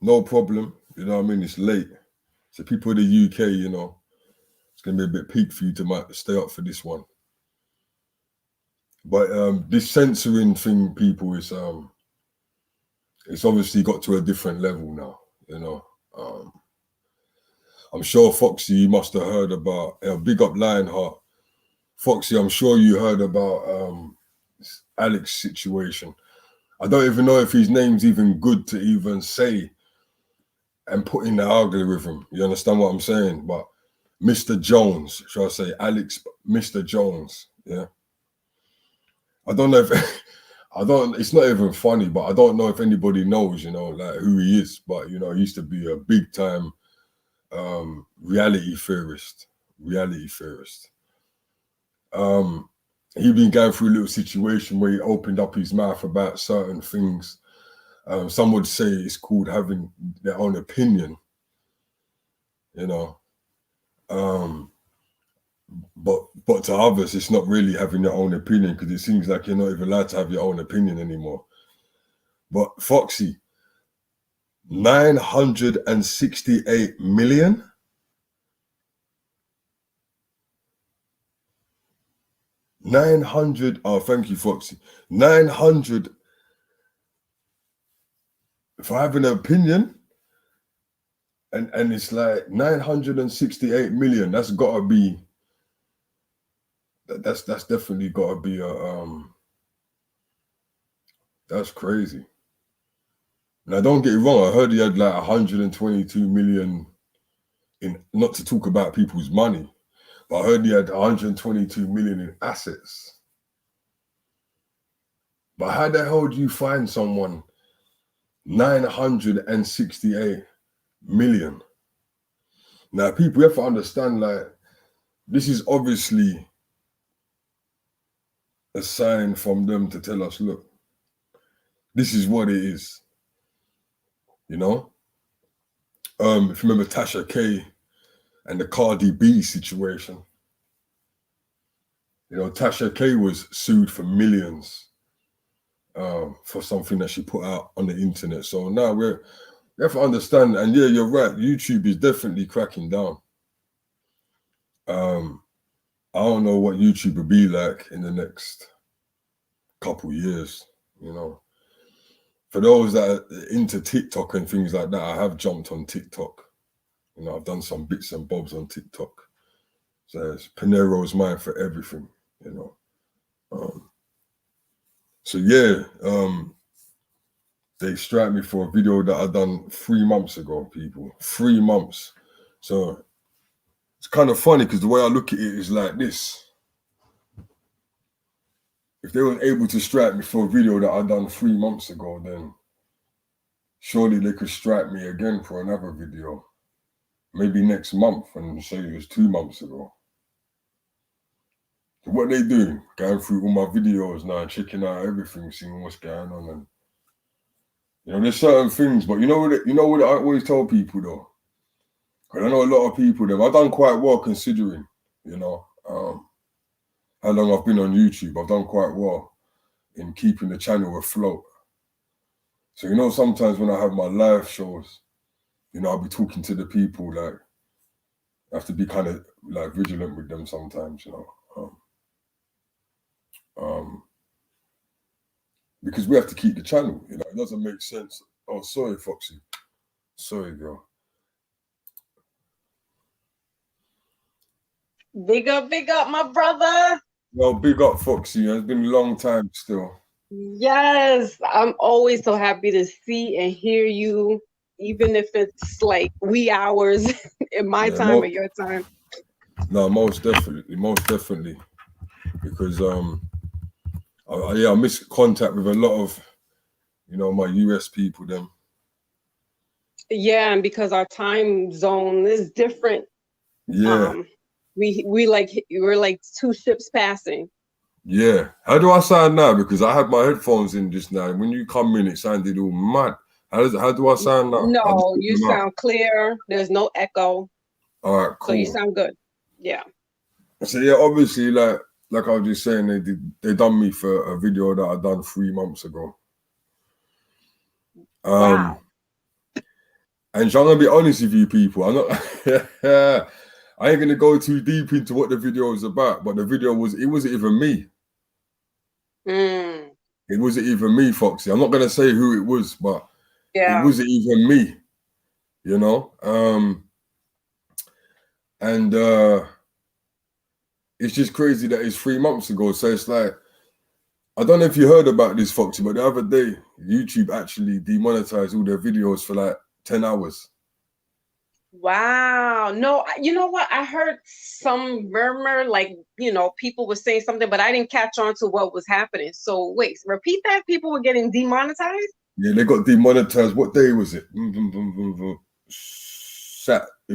No problem. You know what I mean? It's late. So people in the UK, you know, it's gonna be a bit peak for you to might stay up for this one. But this censoring thing, people, is it's obviously got to a different level now, you know. I'm sure Foxy, you must have heard about big up Lionheart. Foxy, I'm sure you heard about Alex's situation. I don't even know if his name's even good to even say and put in the algorithm. You understand what I'm saying? But Mr. Jones, shall I say, Alex, Mr. Jones, yeah. I don't know if it's not even funny, but I don't know if anybody knows, you know, like who he is. But, you know, he used to be a big time reality theorist. He been going through a little situation where he opened up his mouth about certain things. Some would say it's called having their own opinion, you know. But to others, it's not really having your own opinion, because it seems like you're not even allowed to have your own opinion anymore. But Foxy, 968 million? Oh, thank you, Foxy. 900 for having an opinion, and it's like 968 million. That's gotta be that's definitely gotta be a that's crazy. Now don't get it wrong, I heard he had like 122 million in, not to talk about people's money, but I heard he had 122 million in assets. But how the hell do you find someone 968 million? Now, people have to understand, like, this is obviously a sign from them to tell us, look, this is what it is. You know? If you remember Tasha K and the Cardi B situation, you know, Tasha K was sued for millions for something that she put out on the internet. So now we have to understand, and yeah, you're right, YouTube is definitely cracking down. I don't know what YouTube will be like in the next couple years, you know. For those that are into TikTok and things like that, I have jumped on TikTok. You know, I've done some bits and bobs on TikTok. So it's Peniros mine for everything, you know. So yeah, they strike me for a video that I done 3 months ago, people. 3 months. So it's kind of funny because the way I look at it is like this. If they weren't able to strike me for a video that I done 3 months ago, then surely they could strike me again for another video. Maybe next month and say it was 2 months ago. So what they do, going through all my videos now, checking out everything, seeing what's going on, and you know, there's certain things, but you know what I always tell people though. Because I know a lot of people, I've done quite well considering, you know, how long I've been on YouTube. I've done quite well in keeping the channel afloat. So, you know, sometimes when I have my live shows, you know, I'll be talking to the people, like, I have to be kind of like vigilant with them sometimes, you know. Because we have to keep the channel, you know, it doesn't make sense. Oh, sorry, Foxy. Sorry, girl. Big up, my brother. Well, big up, Foxy. It's been a long time still. Yes, I'm always so happy to see and hear you, even if it's like wee hours in my time or your time. No, most definitely. Because I miss contact with a lot of, you know, my US people then. Yeah, and because our time zone is different. Yeah. We're like two ships passing. Yeah. How do I sound now? Because I had my headphones in just now. When you come in, it sounded all mad. How do I sound now? No, you sound clear. There's no echo. All right, cool. So you sound good. Yeah. So yeah, obviously, like I was just saying, they done me for a video that I done 3 months ago. Wow. And I'm gonna be honest with you, people. I'm not. I ain't gonna go too deep into what the video is about, but the video it wasn't even me. It wasn't even me, Foxy. I'm not gonna say who it was, but it wasn't even me. You know, and it's just crazy that it's 3 months ago. So it's like, I don't know if you heard about this, Foxy, but the other day YouTube actually demonetized all their videos for like 10 hours. Wow. No, you know what? I heard some murmur, like, you know, people were saying something, but I didn't catch on to what was happening. So wait, repeat that. People were getting demonetized? Yeah, they got demonetized. What day was it? It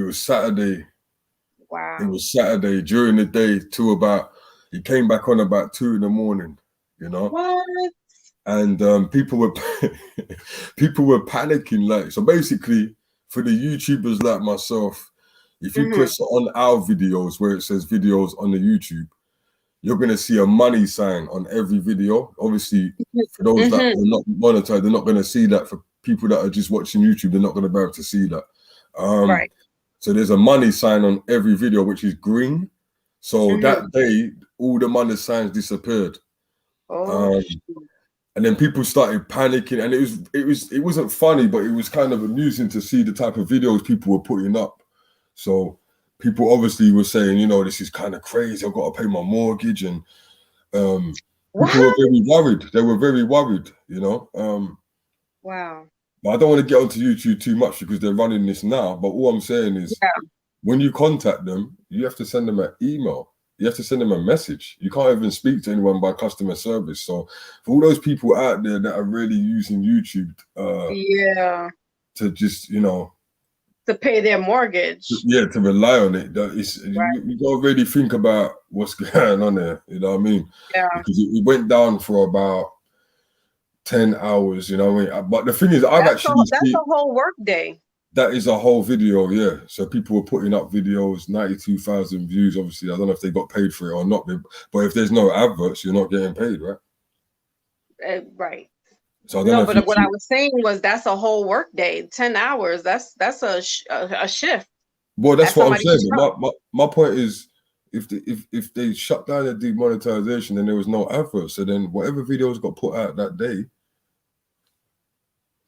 was Saturday. Wow. It was Saturday during the day to about, it came back on about 2 a.m, you know? What? And people were panicking. Like, so basically, for the YouTubers like myself, if you press on our videos where it says videos on the YouTube, you're gonna see a money sign on every video. Obviously, for those that are not monetized, they're not gonna see that. For people that are just watching YouTube, they're not gonna be able to see that. Right. So there's a money sign on every video, which is green. So that day, all the money signs disappeared. And then people started panicking, and it wasn't funny, but it was kind of amusing to see the type of videos people were putting up. So people obviously were saying, you know, this is kind of crazy. I've got to pay my mortgage, and people were very worried. They were very worried, you know. Wow. But I don't want to get onto YouTube too much because they're running this now. But all I'm saying is, when you contact them, you have to send them an email. You have to send them a message. You can't even speak to anyone by customer service. So for all those people out there that are really using YouTube to just, you know, to pay their mortgage. To rely on it. You got to really think about what's going on there. You know what I mean? Yeah. Because it went down for about 10 hours, you know what I mean? But the thing is, that's a whole work day. That is a whole video, yeah. So people were putting up videos, 92,000 views. Obviously, I don't know if they got paid for it or not, but if there's no adverts, you're not getting paid, right? Right. So I don't know. But what I was saying was that's a whole work day, 10 hours. That's a shift. Well, that's what I'm saying. My point is, if they shut down the demonetization and there was no adverts, so then whatever videos got put out that day,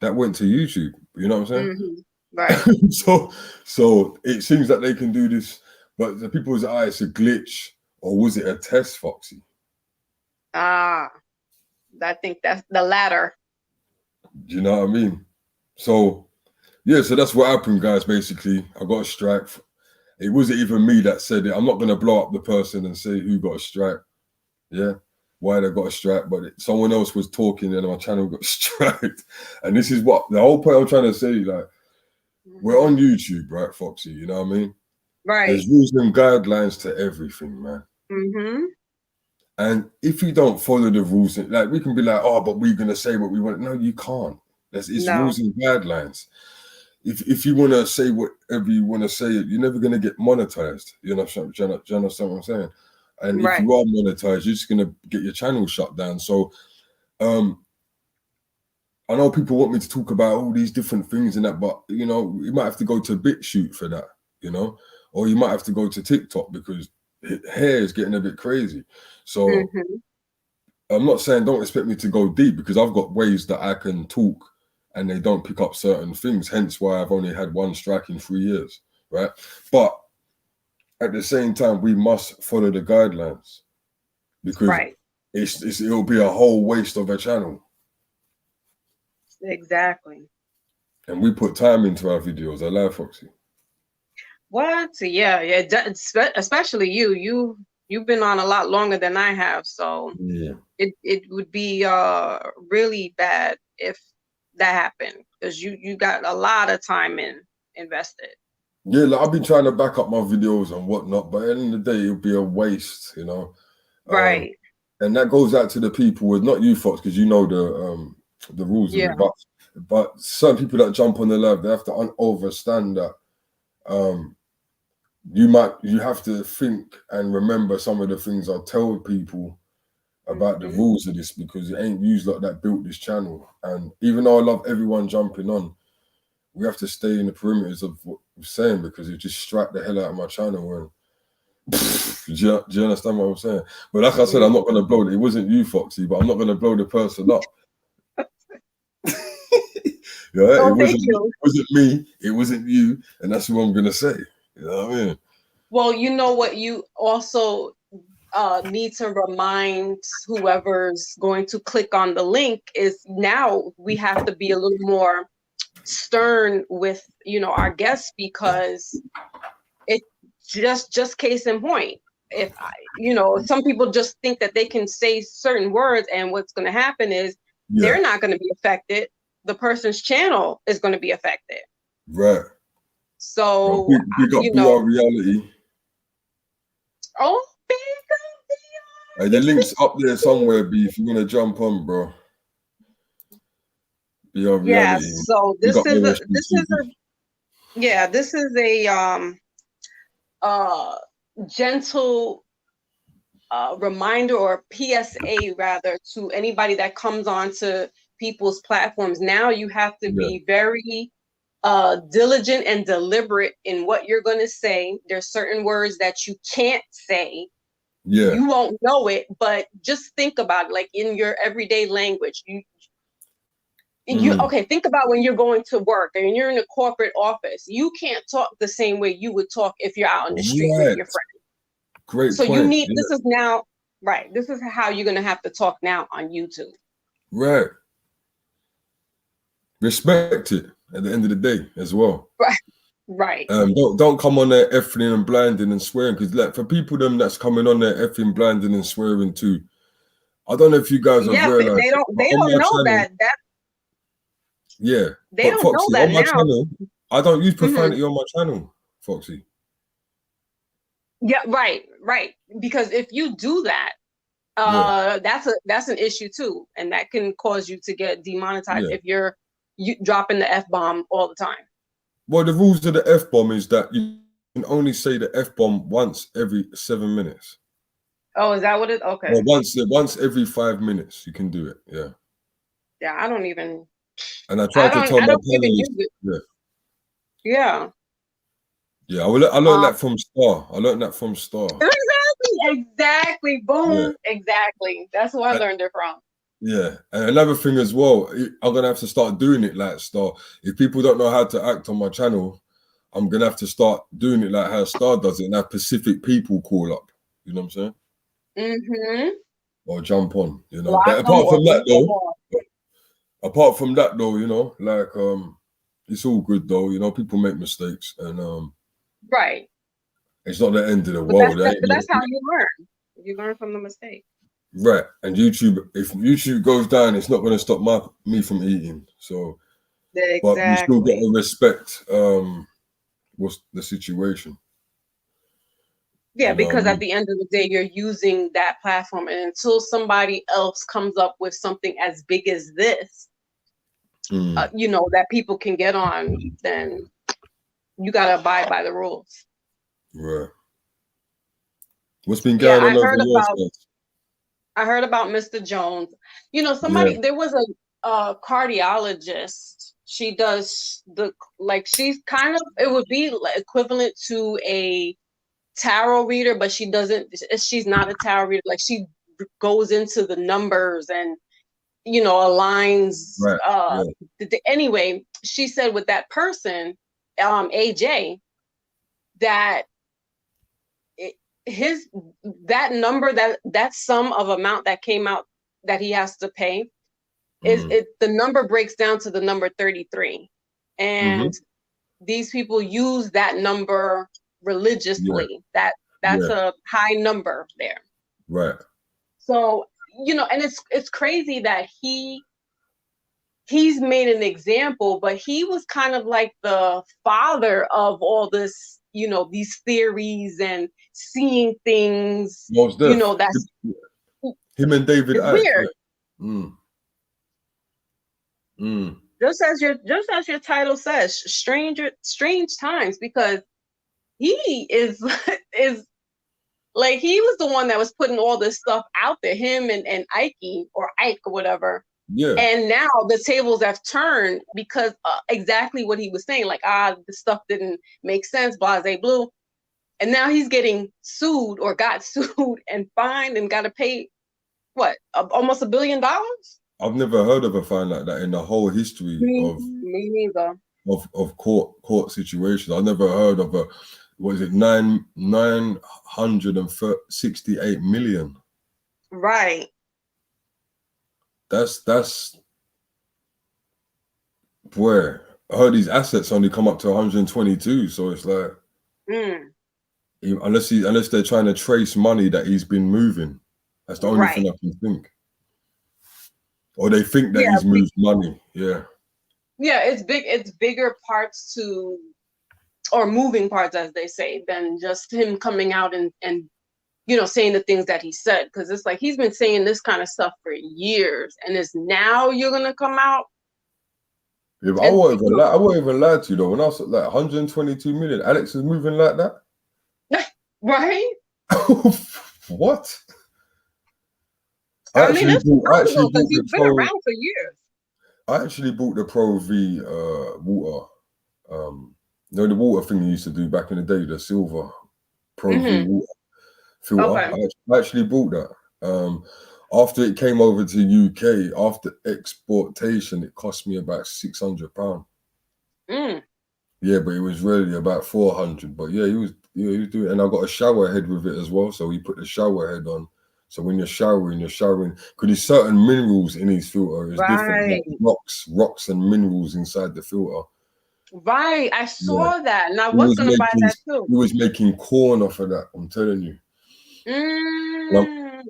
that went to YouTube. You know what I'm saying? Right. so it seems that they can do this, but the people's it's a glitch, or was it a test, Foxy? I think that's the latter. Do you know what I mean? So yeah, so that's what happened, guys. Basically, I got a strike. It wasn't even me that said it. I'm not gonna blow up the person and say who got a strike. Yeah. Why they got a strike, but someone else was talking and my channel got striked. And this is what the whole point I'm trying to say, like, we're on YouTube, right, Foxy? You know what I mean? Right. There's rules and guidelines to everything, man. And if you don't follow the rules, like, we can be like, oh, but we're gonna say what we want. No, you can't. It's rules and guidelines. If you want to say whatever you want to say, you're never gonna get monetized. You know what I'm saying? And if you are monetized, you're just gonna get your channel shut down. So I know people want me to talk about all these different things and that, but you know, you might have to go to BitChute for that, you know, or you might have to go to TikTok because hair is getting a bit crazy. So I'm not saying don't expect me to go deep, because I've got ways that I can talk and they don't pick up certain things, hence why I've only had one strike in 3 years, right? But at the same time, we must follow the guidelines, because it'll be a whole waste of a channel. Exactly. And we put time into our videos. I lie, Foxy. What? Yeah. Especially you've been on a lot longer than I have, so yeah, it would be really bad if that happened, because you got a lot of time invested. Yeah, like, I've been trying to back up my videos and whatnot, but at the end of the day, it'll be a waste, you know. Right. And that goes out to the people with, not you, Fox, because you know the rules of it, but certain people that jump on the live, they have to understand that you have to think and remember some of the things I tell people about the rules of this, because it ain't used like that built this channel. And even though I love everyone jumping on, we have to stay in the perimeters of what we're saying, because it just strike the hell out of my channel. And do you understand what I'm saying? But like I said, I'm not going to blow it. It wasn't you, Foxy, but I'm not going to blow the person up. Yeah, Oh, it thank you. wasn't me, it wasn't you, and that's what I'm going to say. You know what I mean? Well, you know what you also need to remind whoever's going to click on the link is now we have to be a little more stern with, you know, our guests, because it just case in point. If you know, some people just think that they can say certain words, and what's going to happen is they're not going to be affected. The person's channel is going to be affected. Right. So, well, big up you BR know, Reality. Oh, big up, Hey, the link's up there somewhere, B, if you want to jump on, bro. BR Reality. yeah. So this is a gentle reminder, or PSA rather, to anybody that comes on to people's platforms. Now you have to be very diligent and deliberate in what you're going to say. There's certain words that you can't say. You won't know it, but just think about it, like in your everyday language. Okay, think about when you're going to work and you're in a corporate office. You can't talk the same way you would talk if you're out on the street with your friends. Great so point. You need, this is now, right, this is how you're going to have to talk now on YouTube. Right. Respect it at the end of the day as well. Right. Don't come on there effing and blinding and swearing, because like for people them that's coming on there effing, blinding and swearing too, I don't know if you guys have realized they don't know channel, that they don't Foxy, know that on my now. channel, I don't use profanity on my channel, Foxy. Yeah, right. Because if you do that, that's an issue too, and that can cause you to get demonetized if you're dropping the F-bomb all the time. Well, the rules of the F-bomb is that you can only say the F-bomb once every 7 minutes. Oh, is that what it? Okay. Well, once every 5 minutes you can do it. Yeah. Yeah, I don't even. And I tried to tell my panelists. Yeah. Yeah, I learned that from Star. Exactly. Boom. Yeah. Exactly. That's who I learned it from. Yeah, and another thing as well, I'm gonna have to start doing it like Star. If people don't know how to act on my channel, I'm gonna have to start doing it like how Star does it, and have Pacific people call up. You know what I'm saying? Or jump on. You know. But apart from that though, you know, like it's all good though. You know, people make mistakes, and right. It's not the end of the world. That's how you learn. You learn from the mistake. Right, and YouTube, if YouTube goes down, it's not going to stop me from eating. So, but you still got to respect what's the situation. Yeah, because at the end of the day, you're using that platform, and until somebody else comes up with something as big as this, you know, that people can get on, then you got to abide by the rules. Right. What's been going on over your side? I heard about Mr. Jones. You know, there was a cardiologist. She does she's kind of, it would be equivalent to a tarot reader, but she's not a tarot reader. Like, she goes into the numbers and, you know, aligns. Anyway, she said with that person, AJ, that that number, that sum of amount that came out that he has to pay the number breaks down to the number 33, and these people use that number religiously. That's a high number there. Right. So, you know, and it's crazy that he's made an example, but he was kind of like the father of all this, you know, these theories and seeing things. You know, that's him and David. It's weird. Just as your title says, strange times, because he is like, he was the one that was putting all this stuff out there. Him and Ike or whatever. Yeah. And now the tables have turned because exactly what he was saying, like, the stuff didn't make sense, blase blue. And now he's getting sued or got sued and fined and got to pay, what, almost $1 billion? I've never heard of a fine like that in the whole history Me neither. of court situations. I never heard of a, what is it, 968 million. Right. That's where I heard these assets only come up to 122. So it's like, unless they're trying to trace money that he's been moving, that's the only thing I can think. Or they think that he's moved money. Yeah. Yeah, it's big. It's bigger parts to, or moving parts, as they say, than just him coming out and saying the things that he said. Because it's like he's been saying this kind of stuff for years, and it's now you're gonna come out. Yeah, but I won't even lie to you though. When I was like 122 million, Alex is moving like that. Right? What? I mean, it's possible because he's been around for years. I actually bought the Pro V water. The water thing you used to do back in the day, the silver Pro V water filter. Okay. I actually bought that. After it came over to UK, after exportation, it cost me about £600. Yeah, but it was really about 400. But yeah, he was doing, and I got a shower head with it as well. So he put the shower head on. So when you're showering, because there's certain minerals in his filter. It's different, like rocks and minerals inside the filter. Right, I saw that, and I was going to buy that too. He was making corn off of that. I'm telling you.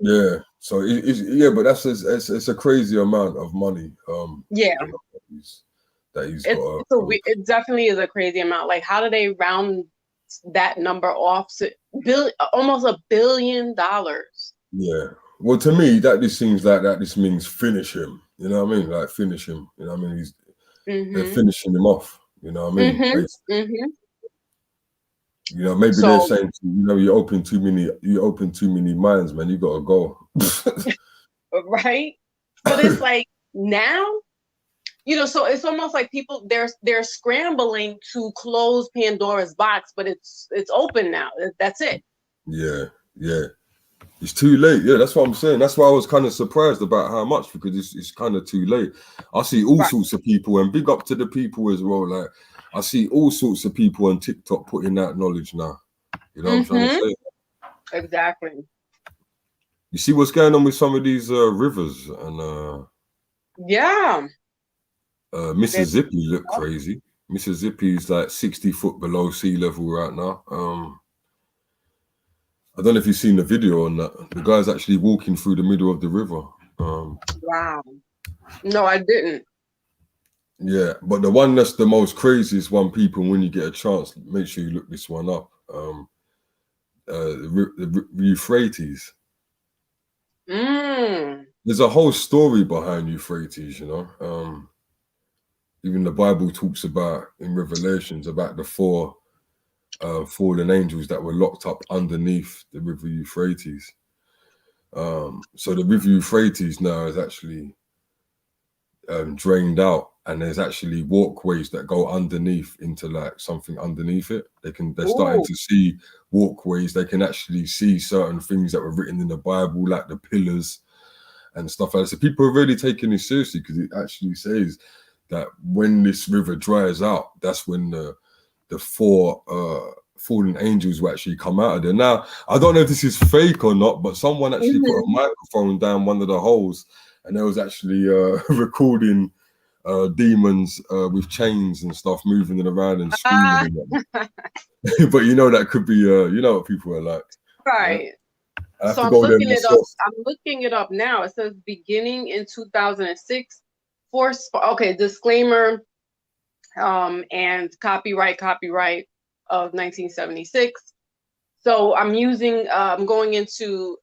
Yeah. So but it's a crazy amount of money. That he's got. It definitely is a crazy amount. Like, how do they round that number off to almost $1 billion? Yeah. Well, to me, this seems like that. This means finish him. You know what I mean? Like finish him. You know what I mean? They're finishing him off. You know what I mean? You know, maybe they're saying, you open too many minds, man. You gotta go. Right. But it's like now, so it's almost like people they're scrambling to close Pandora's box, but it's open now. That's it. Yeah. It's too late. Yeah, that's what I'm saying. That's why I was kind of surprised about how much, because it's kind of too late. I see all sorts of people, and big up to the people as well. Like, I see all sorts of people on TikTok putting that knowledge now. You know what I'm trying to say? Exactly. You see what's going on with some of these rivers and Mississippi look crazy. Mississippi is like 60 foot below sea level right now. I don't know if you've seen the video on that. The guy's actually walking through the middle of the river. Wow. No, I didn't. Yeah, but the one that's the most craziest one, people, when you get a chance, make sure you look this one up. The Euphrates. There's a whole story behind Euphrates, Even the Bible talks about, in Revelations, about the 4 fallen angels that were locked up underneath the river Euphrates. So the river Euphrates now is actually drained out, and there's actually walkways that go underneath into like something underneath it. They're starting to see walkways. They can actually see certain things that were written in the Bible, like the pillars and stuff like that. So people are really taking this seriously, because it actually says that when this river dries out, that's when the 4 fallen angels will actually come out of there. Now, I don't know if this is fake or not, but someone actually put a microphone down one of the holes, and they was actually recording demons with chains and stuff moving it around and screaming. But that could be, what people are like. Right. So I'm looking it up now. It says beginning in 2006. Disclaimer, and copyright of 1976. So I'm going into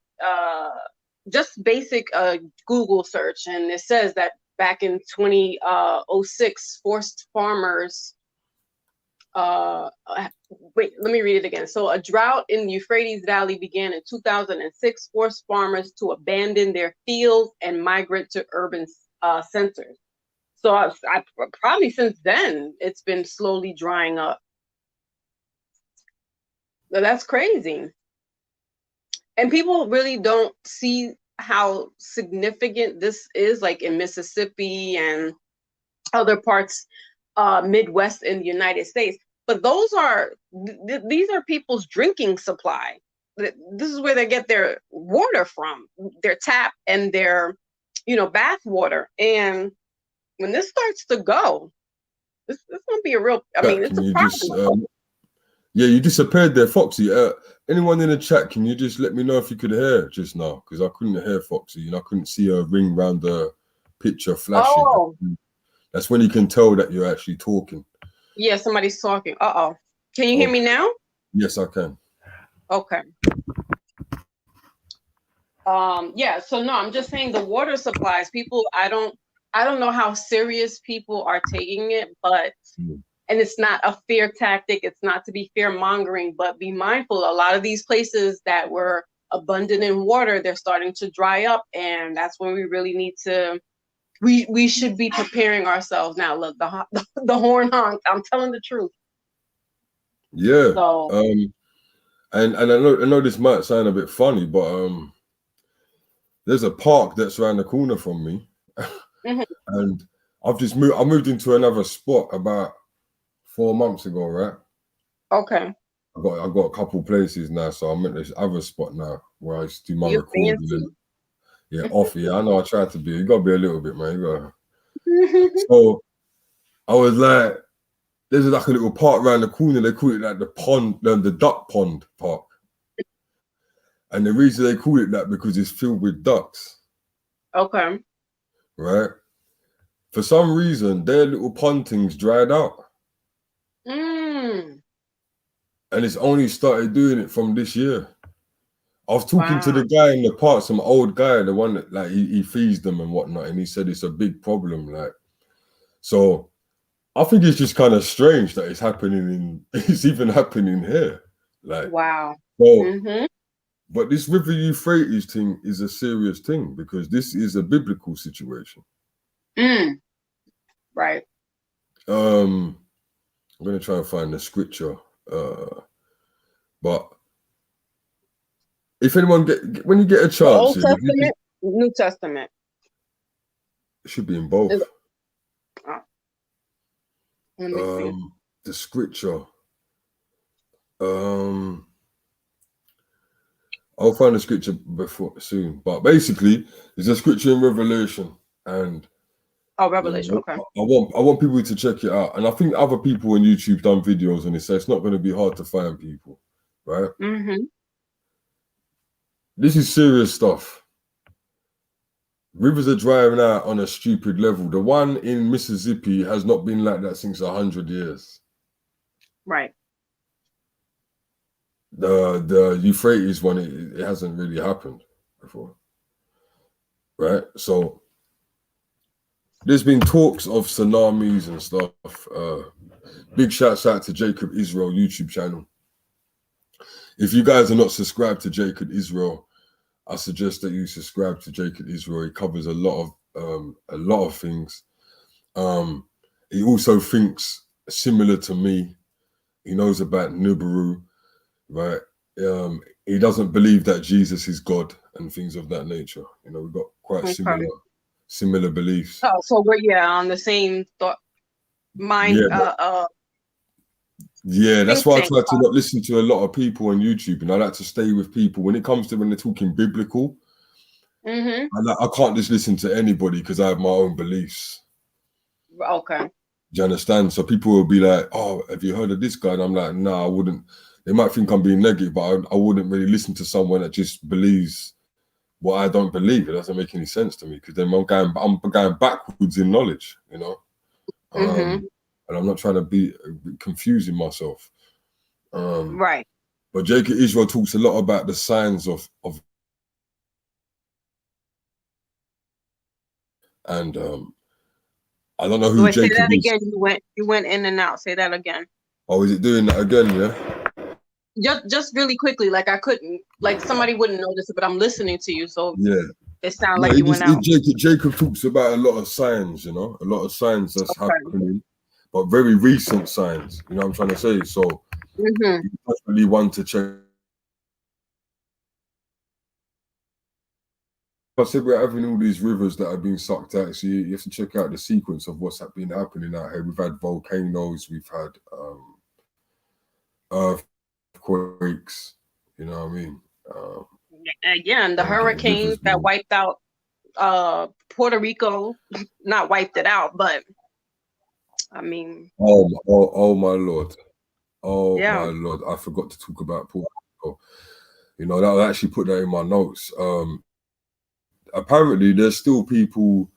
just basic Google search, and it says that back in 2006, forced farmers. Wait, let me read it again. So a drought in the Euphrates Valley began in 2006, forced farmers to abandon their fields and migrate to urban sensors. So I probably since then it's been slowly drying up. So that's crazy. And people really don't see how significant this is, like in Mississippi and other parts, Midwest in the United States. But those are these are people's drinking supply. This is where they get their water from, their tap and their, bath water. And when this starts to go, this gonna be a real. I mean, it's a problem. Yeah, you disappeared there, Foxy. Anyone in the chat, can you just let me know if you could hear just now? Because I couldn't hear Foxy, and I couldn't see her ring around the picture flashing. Oh. That's when you can tell that you're actually talking. Yeah, somebody's talking. Uh-oh. Can you hear me now? Yes, I can. Okay. Yeah, so no, I'm just saying the water supplies, people, I don't know how serious people are taking it, but and it's not a fear tactic, it's not to be fear mongering, but be mindful. A lot of these places that were abundant in water, they're starting to dry up, and that's when we really need to we should be preparing ourselves now. Look, the horn honked. I'm telling the truth. Yeah. So, and I know this might sound a bit funny, but there's a park that's around the corner from me, and I moved into another spot about 4 months ago, right? Okay. I got a couple places now, so I'm at this other spot now where I do my recording. Yeah, off. Yeah, I know. I tried to be. You gotta be a little bit, man. So I was like, there's like a little park around the corner. They call it like the pond, the duck pond park. And the reason they call it that because it's filled with ducks. Okay. Right. For some reason, their little pontings dried out. And it's only started doing it from this year. I was talking to the guy in the park, some old guy, the one that like he feeds them and whatnot, and he said it's a big problem. Like, so I think it's just kind of strange that it's even happening here. Like, wow. So, but this river Euphrates thing is a serious thing because this is a biblical situation. Right. I'm gonna try and find the scripture, but if anyone when you get a chance, Old Testament, New Testament. It should be in both. The scripture. I'll find the scripture soon, but basically, there's a scripture in Revelation, and Revelation. Okay. I want people to check it out, and I think other people on YouTube done videos on it, so it's not going to be hard to find people, right? This is serious stuff. Rivers are drying out on a stupid level. The one in Mississippi has not been like that since 100 years. Right. The Euphrates one, it hasn't really happened before. Right? So there's been talks of tsunamis and stuff. Big shouts out to Jacob Israel YouTube channel. If you guys are not subscribed to Jacob Israel, I suggest that you subscribe to Jacob Israel. He covers a lot of things. He also thinks similar to me. He knows about Nibiru, right? He doesn't believe that Jesus is God and things of that nature. You know, we've got quite similar beliefs. Oh, so we're on the same thought mind. Yeah, that's why I try to not listen to a lot of people on YouTube, and I like to stay with people when it comes to when they're talking biblical. I can't just listen to anybody because I have my own beliefs. Okay. Do you understand? So people will be like, "Oh, have you heard of this guy?" And I'm like, "No, I wouldn't." They might think I'm being negative, but I wouldn't really listen to someone that just believes what I don't believe. It doesn't make any sense to me because then I'm going backwards in knowledge, you know. And I'm not trying to be confusing myself. Right. But Jacob Israel talks a lot about the signs of and I don't know who Jacob say that is. Again. You went in and out. Say that again. Oh, is it doing that again? Yeah. Just really quickly, like I couldn't, like somebody wouldn't notice it, but I'm listening to you. So yeah. It sounded No, like you went out. Jacob talks about a lot of signs, you know, a lot of signs that's Okay. happening, but very recent signs. You know what I'm trying to say? So Mm-hmm. you definitely want to check. I said we're having all these rivers that are being sucked out, so you have to check out the sequence of what's been happening out here. We've had volcanoes, we've had earthquakes. You know what I mean? Again, the hurricanes that wiped out Puerto Rico, not wiped it out, but I mean, oh my Lord. Oh yeah. my Lord, I forgot to talk about Puerto Rico. You know, that I actually put that in my notes. Apparently there's still people,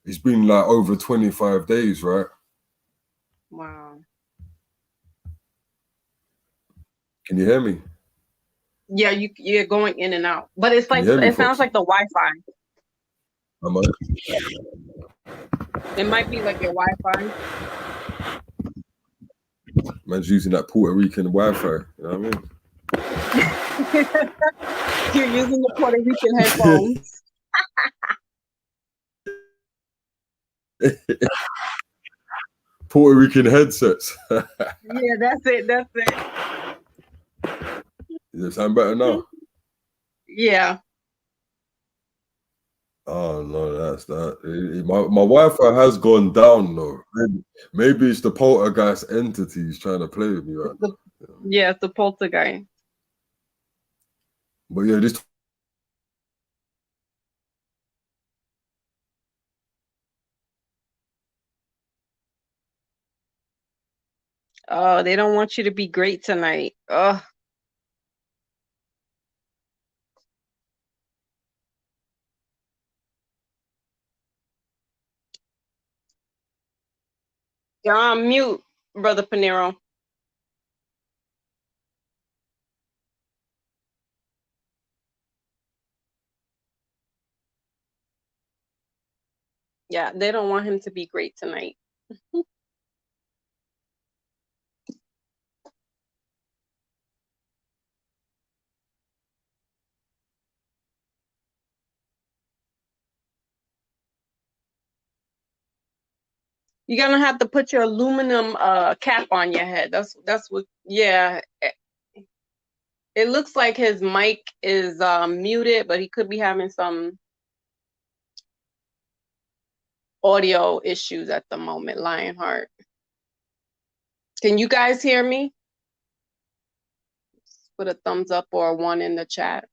it's been like over 25 days, right? Wow. Can you hear me? Yeah, you're going in and out. But it's like Me, it sounds like the Wi-Fi. Am I? It might be like your Wi-Fi. Man's using that Puerto Rican Wi-Fi, you know what I mean? You're using the Puerto Rican headphones. Puerto Rican headsets. Yeah, that's it. That's it. Does it sound better now? Yeah. Oh no, that's that. My Wi-Fi has gone down though. Maybe it's the poltergeist entities trying to play with me right now. Yeah, it's the poltergeist. But yeah, this. Oh, they don't want you to be great tonight. Oh. You're on mute, Brother Peniro. Yeah, they don't want him to be great tonight. You're gonna have to put your aluminum cap on your head. That's what. Yeah, it looks like his mic is muted, but he could be having some audio issues at the moment. Lionheart, can you guys hear me? Put a thumbs up or a 1 in the chat.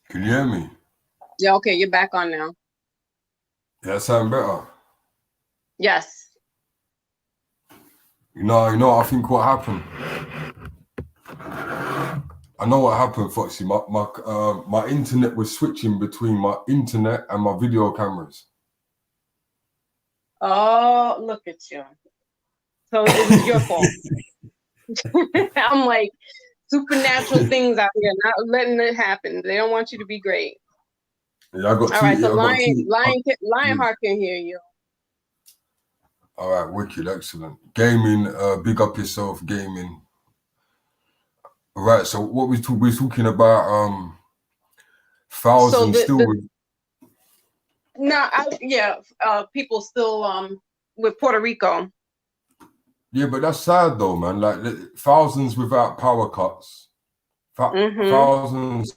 Can you hear me? Yeah, okay, you're back on now. Yeah, sound better. Yes. You know, I think what happened. I know what happened, Foxy. My internet was switching between my internet and my video cameras. Oh, look at you. So it was your fault. I'm like, supernatural things out here, not letting it happen. They don't want you to be great. Yeah, I got all two. right, so Yeah, Lionheart can hear you. All right, wicked, excellent. Gaming, big up yourself, gaming. All right, so what we're talking about, thousands still. People still with Puerto Rico. Yeah, but that's sad though, man. Like thousands without power cuts. Thousands.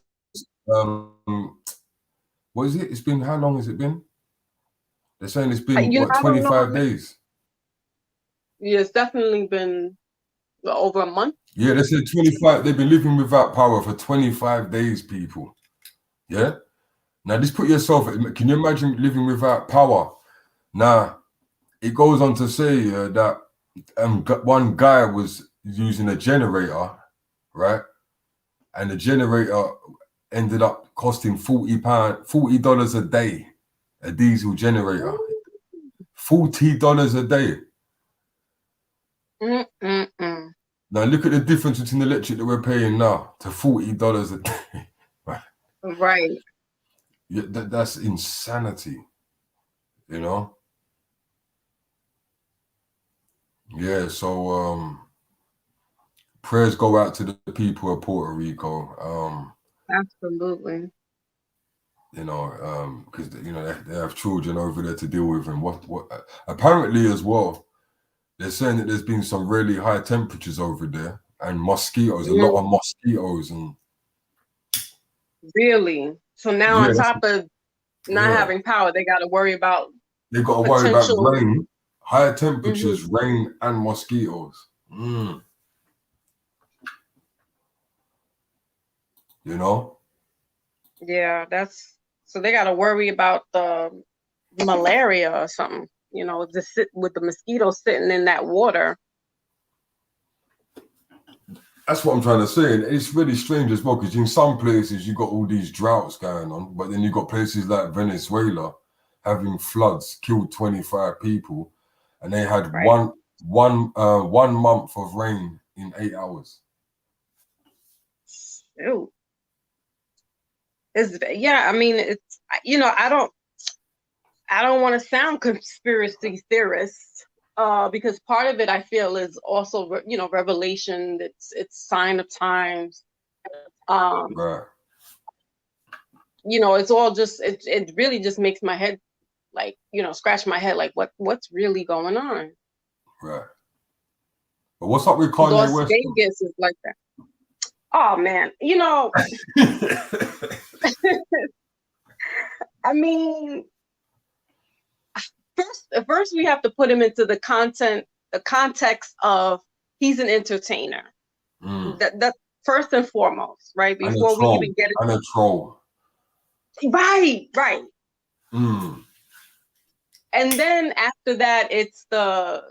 What is it? It's been, how long has it been? They're saying it's been 25 days. Yeah, it's definitely been over a month. Yeah, they said 25. They've been living without power for 25 days, people. Yeah. Now, just put yourself. Can you imagine living without power? Now, it goes on to say that one guy was using a generator, right? And the generator ended up costing $40 a day, a diesel generator. $40 a day. Now look at the difference between the electric that we're paying now to $40 a day. Right. Yeah, that's insanity. You know. Yeah, so prayers go out to the people of Puerto Rico. Absolutely. Because they have children over there to deal with, and what apparently as well, they're saying that there's been some really high temperatures over there and mosquitoes, a lot of mosquitoes, and Really? So now yeah, on top of not yeah, having power, they got to worry about they got to worry about potential. rain, higher Mhm. temperatures, rain, and mosquitoes. You know, Yeah, that's so they got to worry about the malaria or something. Just sit with the mosquitoes sitting in that water. that's what I'm trying to say, and it's really strange as well because in some places you got all these droughts going on, but then you got places like Venezuela having floods, killed 25 people, and they had Right. one month of rain in 8 hours. Ew. Yeah. I mean, it's I don't want to sound conspiracy theorist, because part of it I feel is also revelation. It's sign of times. Right, It's all just it really just makes my head like scratch my head like what's really going on. right. But what's up with Kanye Las West? Vegas is like that. Oh man, I mean, first we have to put him into the context of he's an entertainer. That first and foremost, right? And a Before we troll, even get it. and a troll. Right. Mm. And then after that, it's the,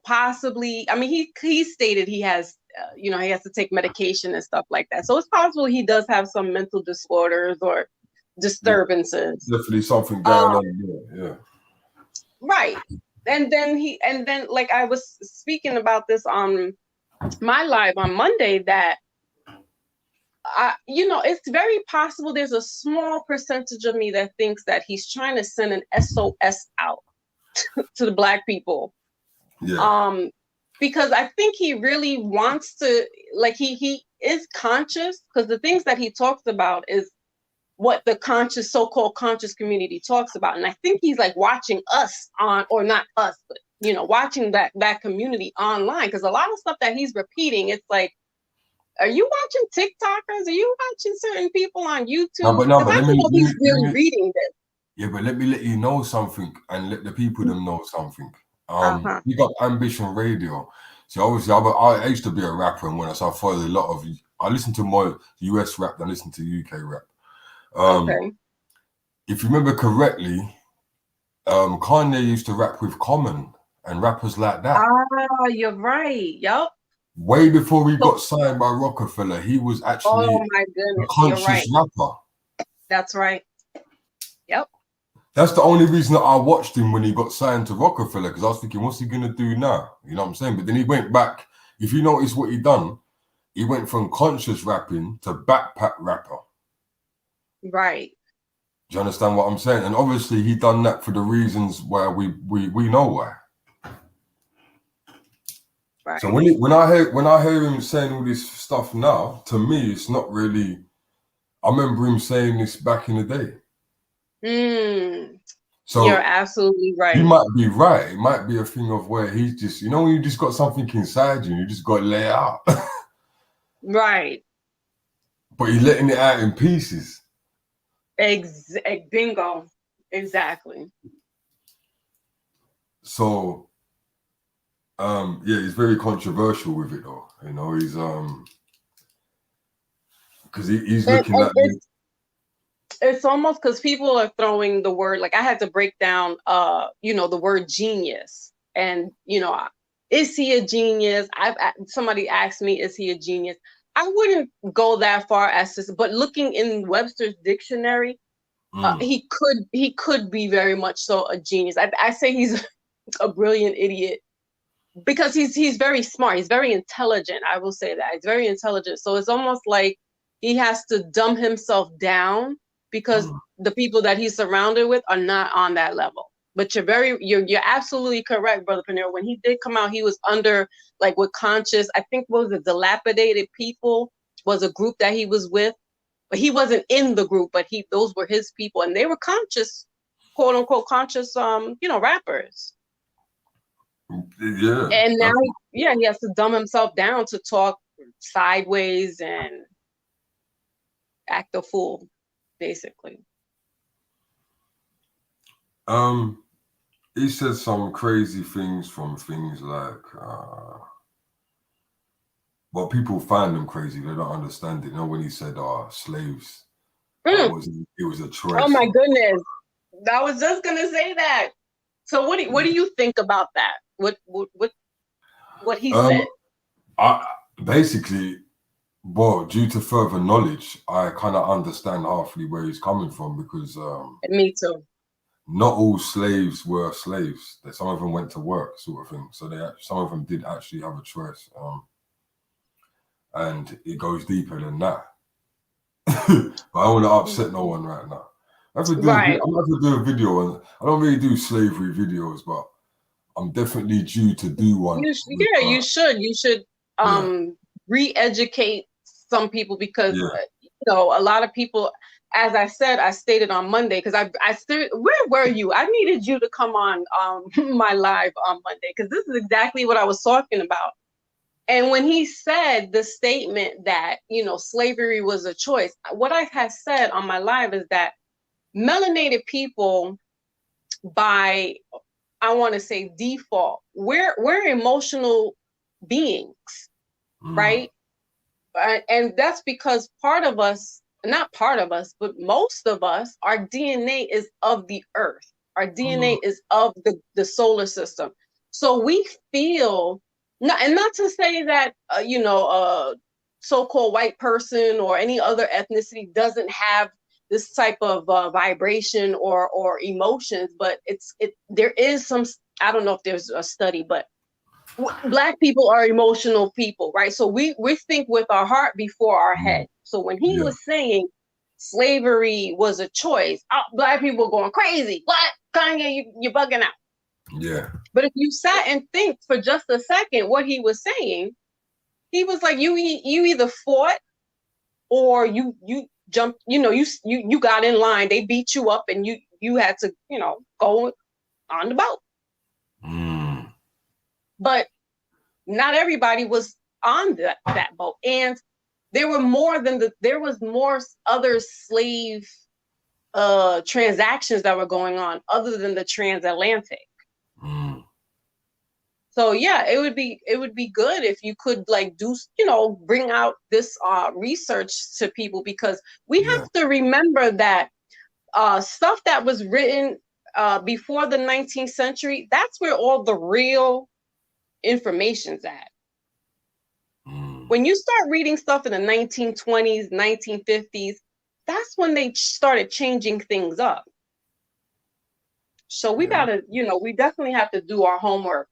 possibly, I mean, he stated he has, he has to take medication and stuff like that. So it's possible he does have some mental disorders or Yeah, disturbances. definitely something going on there. Yeah. Right. And then like I was speaking about this on my live on Monday that it's very possible there's a small percentage of me that thinks that he's trying to send an SOS out to the Black people. Yeah. Because I think he really wants to, like, he is conscious, because the things that he talks about is what the so-called conscious community talks about. And I think he's like watching us or not us, but watching that community online. Because a lot of stuff that he's repeating, it's like, are you watching TikTokers? Are you watching certain people on YouTube? No, Because but I don't know if he's really reading this. yeah, but let me let you know something and let the people them know something. Uh-huh. You got Ambition Radio. So obviously, I used to be a rapper, and so I followed a lot of. I listen to more US rap than I listen to UK rap. Okay. If you remember correctly, Kanye used to rap with Common and rappers like that. Ah, you're right. Yep. Way before he got signed by Rockefeller, he was actually Oh my a goodness, you're conscious right. rapper. That's right. Yep. That's the only reason that I watched him when he got signed to Rockefeller, because I was thinking, what's he gonna do now? You know what I'm saying? But then he went back. If you notice what he done, he went from conscious rapping to backpack rapper. Right. Do you understand what I'm saying? And obviously he done that for the reasons where we know why. Right. So when I hear him saying all this stuff now, to me it's not really. I remember him saying this back in the day. So You're absolutely right. he might be right. It might be a thing of where he's just, when you just got something inside you just got to lay it out. Right. But he's letting it out in pieces. Bingo. Exactly. So, yeah, he's very controversial with it though. He's because he's looking at it's almost because people are throwing the word, like I had to break down the word genius, and is he a genius? Somebody asked me, is he a genius? I wouldn't go that far as to, but looking in Webster's dictionary, he could be very much so a genius. I say he's a brilliant idiot because he's very smart. He's very intelligent. I will say that he's very intelligent. So it's almost like he has to dumb himself down because the people that he's surrounded with are not on that level. But you're absolutely correct, Brother Peniros. When he did come out, he was under like with conscious, I think what was it, Dilapidated People was a group that he was with. But he wasn't in the group, but those were his people, and they were conscious, quote unquote conscious rappers. Yeah. And now he has to dumb himself down to talk sideways and act a fool, basically. He said some crazy things from things like well, people find them crazy, they don't understand it. You know, when he said slaves, it was a choice. Oh my goodness. I was just gonna say that. So what do you think about that? What he said? I basically, well, due to further knowledge, I kind of understand halfly where he's coming from, because me too. Not all slaves were slaves. Some of them went to work, sort of thing. So some of them did actually have a choice, and it goes deeper than that. But I don't want to upset no one right now. I'm going to do a video on. I don't really do slavery videos, but I'm definitely due to do one. You should. You should re-educate some people, because a lot of people, as I said, I stated on Monday, because I still, where were you? I needed you to come on my live on Monday, because this is exactly what I was talking about. And when he said the statement that, slavery was a choice, what I had said on my live is that melanated people, by, I want to say default, we're emotional beings, right? And that's because not part of us, but most of us, our DNA is of the earth. Our DNA is of the solar system. So we feel, not to say that, a so-called white person or any other ethnicity doesn't have this type of vibration or emotions, but there is some, I don't know if there's a study, but Black people are emotional people, right? So we think with our heart before our head. So when he was saying slavery was a choice, Black people going crazy. What? Kanye, you're bugging out. Yeah. But if you sat and think for just a second what he was saying, he was like, you either fought or you jumped, you got in line, they beat you up, and you had to, go on the boat. But not everybody was on that boat, and there were there was more other slave transactions that were going on other than the transatlantic. So yeah, it would be good if you could bring out this research to people, because we have to remember that stuff that was written before the 19th century, that's where all the real information's at. When you start reading stuff in the 1920s, 1950s, that's when they started changing things up. So we gotta, we definitely have to do our homework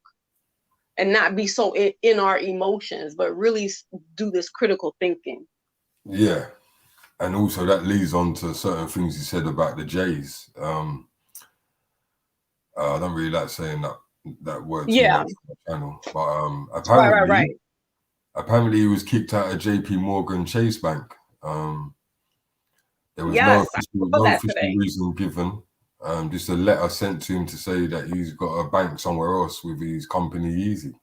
and not be so in our emotions, but really do this critical thinking. Yeah. And also that leads on to certain things you said about the Jays. I don't really like saying that word too much on the channel, but apparently he was kicked out of JP Morgan Chase Bank. There was no official reason given. Just a letter sent to him to say that he's got a bank somewhere else with his company Easy.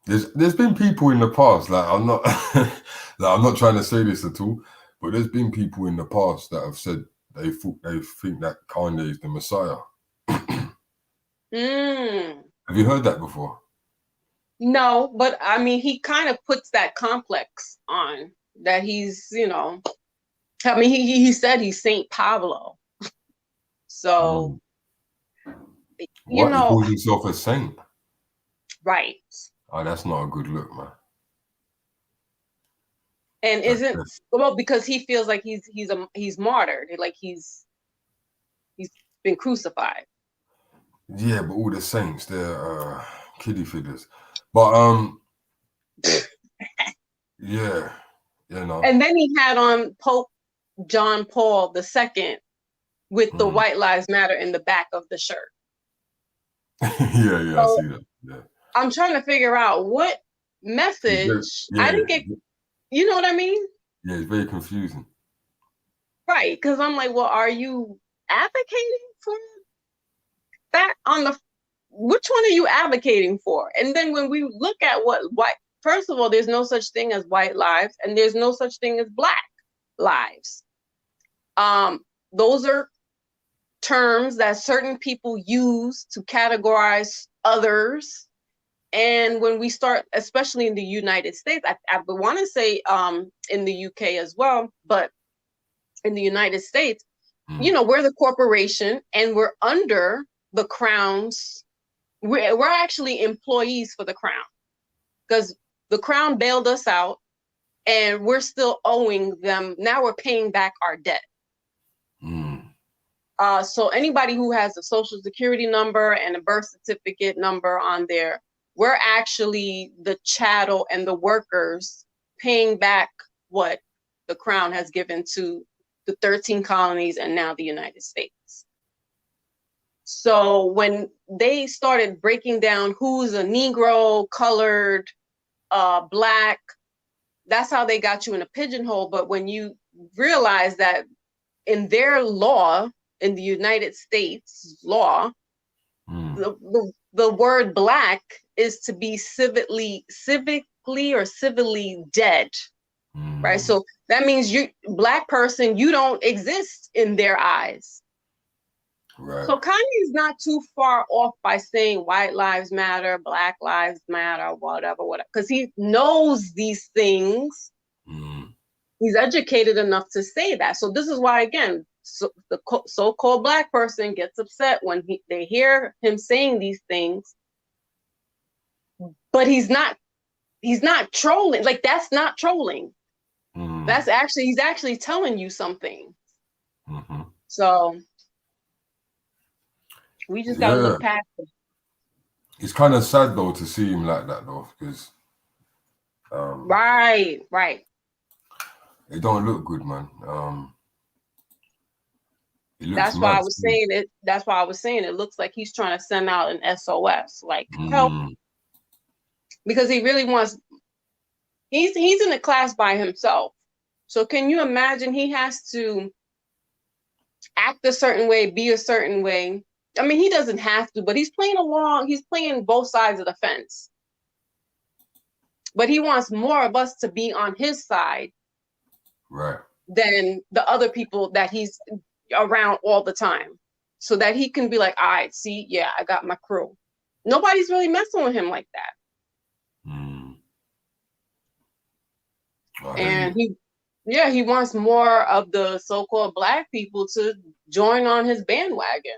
There's been people in the past, like I'm not I'm not trying to say this at all, but there's been people in the past that have said they think that Kanye is the Messiah. Have you heard that before? No, but I mean, he kind of puts that complex on that he's, I mean, he said he's Saint Pablo. So, he calls himself a saint. Right. Oh, that's not a good look, man. And because he feels like he's martyred, like he's been crucified. Yeah, but all the saints, they're kiddie figures. But And then he had on Pope John Paul II with the White Lives Matter in the back of the shirt. Yeah, I see that. Yeah. I'm trying to figure out what message. I didn't get, you know what I mean? Yeah, it's very confusing. Right, because I'm like, well, are you advocating for that which one are you advocating for? And then when we look at first of all, there's no such thing as white lives, and there's no such thing as black lives. Those are terms that certain people use to categorize others. And when we start, especially in the United States, I want to say in the UK as well, but in the United States, we're the corporation and we're under the Crown's, we're actually employees for the Crown, because the Crown bailed us out and we're still owing them. Now we're paying back our debt. So anybody who has a social security number and a birth certificate number on there, we're actually the chattel and the workers paying back what the Crown has given to the 13 colonies and now the United States. So when they started breaking down who's a Negro, colored, black, that's how they got you in a pigeonhole. But when you realize that in their law, in the United States law, the word black is to be civically or civilly dead, right? So that means you, black person, you don't exist in their eyes. Right. So Kanye's not too far off by saying white lives matter, black lives matter, whatever, because he knows these things. He's educated enough to say that. So this is why, again, the so-called black person gets upset when they hear him saying these things, but he's not trolling. Like, that's not trolling. He's actually telling you something. So we just gotta look past it. It's kind of sad though to see him like that though, because right. It don't look good, man. That's why I was saying it. That's why I was saying it looks like he's trying to send out an SOS, like help, because he really wants. He's in a class by himself. So can you imagine he has to act a certain way, be a certain way? I mean, he doesn't have to, but he's playing along. He's playing both sides of the fence. But he wants more of us to be on his side, right, than the other people that he's around all the time, so that he can be like, all right, see, yeah, I got my crew. Nobody's really messing with him like that. And he wants more of the so-called black people to join on his bandwagon.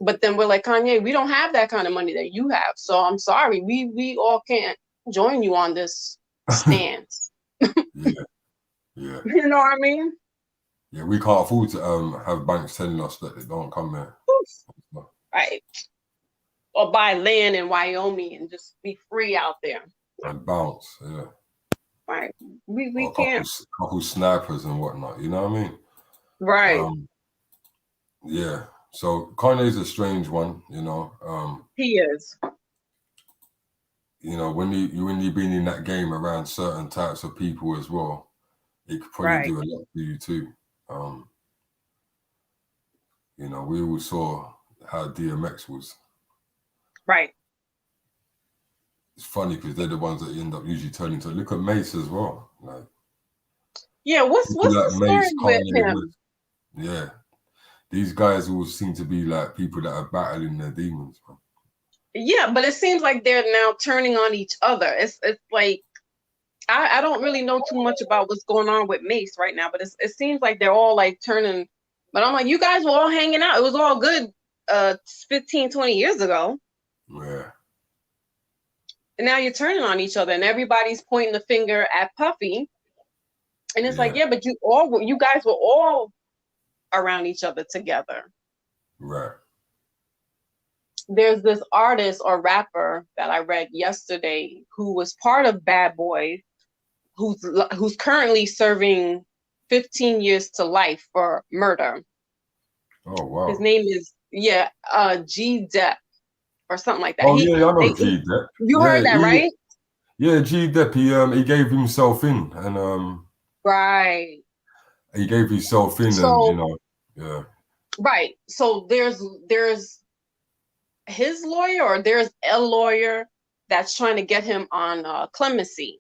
But then we're like, Kanye, we don't have that kind of money that you have. So I'm sorry, we all can't join you on this stance. Yeah. You know what I mean? Yeah, we can't afford to have banks telling us that they don't come here. Right. Or buy land in Wyoming and just be free out there. And bounce, yeah. Right. We can't. Couple snipers and whatnot, you know what I mean? Right. Yeah. So Kanye's a strange one, you know. He is. You know, when you've been in that game around certain types of people as well, it could probably do a lot for you too. You know, we all saw how DMX was. Right. It's funny because they're the ones that end up usually turning to. Look at Mace as well. Like, yeah, what's the story with him? Yeah. These guys all seem to be like people that are battling their demons. Man. Yeah, but it seems like they're now turning on each other. It's like, I don't really know too much about what's going on with Mace right now, but it seems like they're all like turning. But I'm like, you guys were all hanging out. It was all good 15, 20 years ago. Yeah. And now you're turning on each other and everybody's pointing the finger at Puffy. And it's like, yeah, but you guys were all around each other together. Right. There's this artist or rapper that I read yesterday who was part of Bad Boy, who's currently serving 15 years to life for murder. Oh wow. His name is G Depp or something like that. Oh yeah, I know G Depp. You heard that, right? Yeah, G Depp. He gave himself in, and right. He gave himself in, so, and yeah. Right. So there's his lawyer, or there's a lawyer that's trying to get him on clemency,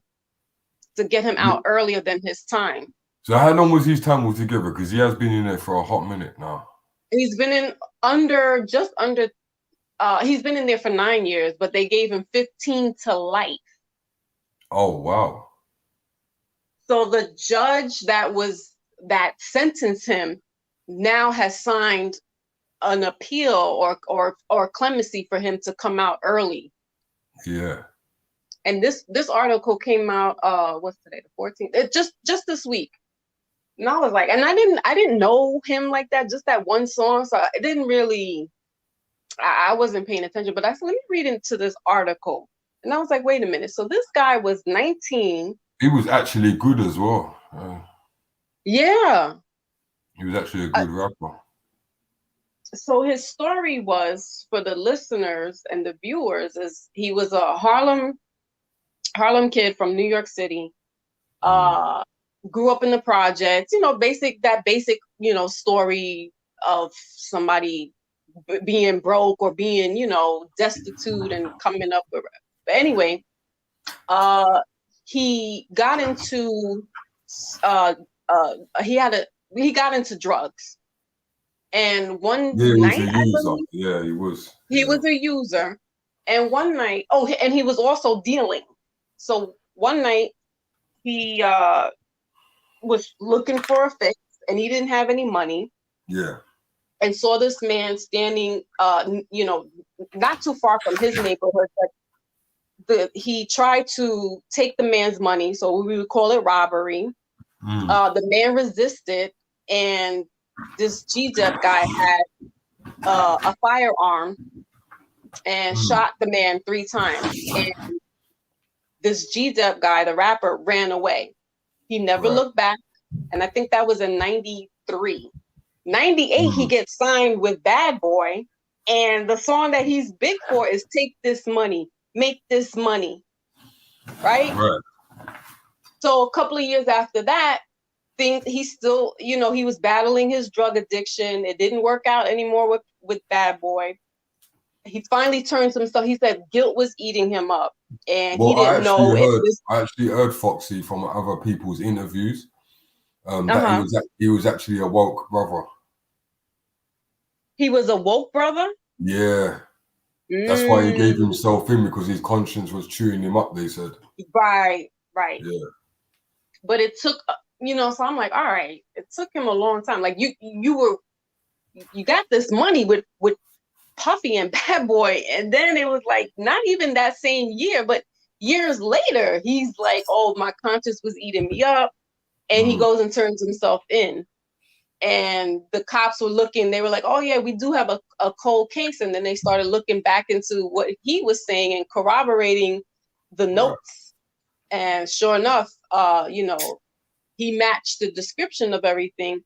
to get him out earlier than his time. So how long was his time altogether? Because he has been in there for a hot minute now. He's been in just under. He's been in there for 9 years, but they gave him 15 to life. Oh wow! So the judge that sentenced him now has signed an appeal or clemency for him to come out early. Yeah. And this article came out what's today, the 14th? It just this week. And I was like, and I didn't know him like that, just that one song. So it didn't really, I wasn't paying attention, but I said, let me read into this article. And I was like, wait a minute. So this guy was 19. He was actually good as well. Yeah. He was actually a good rapper. So his story was, for the listeners and the viewers, is he was a Harlem kid from New York City. Grew up in the projects, basic, story of somebody being broke or being, destitute and coming up with. But anyway, he got into he got into drugs. And one night, he was. He was a user. And one night, and he was also dealing. So one night he was looking for a fix, and he didn't have any money. Yeah. And saw this man standing, not too far from his neighborhood, but he tried to take the man's money. So we would call it robbery. The man resisted, and this G-Dep guy had a firearm and shot the man 3 times. And this G-Dep guy, the rapper, ran away. He never looked back. And I think that was in 93. 98, he gets signed with Bad Boy. And the song that he's big for is Take This Money, Make This Money. Right? So a couple of years after that, he still, he was battling his drug addiction. It didn't work out anymore with Bad Boy. He finally turned himself. He said guilt was eating him up, and he didn't know. I actually heard Foxy from other people's interviews that he was actually a woke brother. He was a woke brother? Yeah. That's why he gave himself in, because his conscience was chewing him up, they said. Right. Yeah. But it took, so I'm like, all right, it took him a long time. Like you got this money with Puffy and Bad Boy, and then it was like not even that same year, but years later, he's like, oh, my conscience was eating me up, and he goes and turns himself in. And the cops were looking, they were like, oh yeah, we do have a cold case. And then they started looking back into what he was saying and corroborating the notes. And sure enough, he matched the description of everything.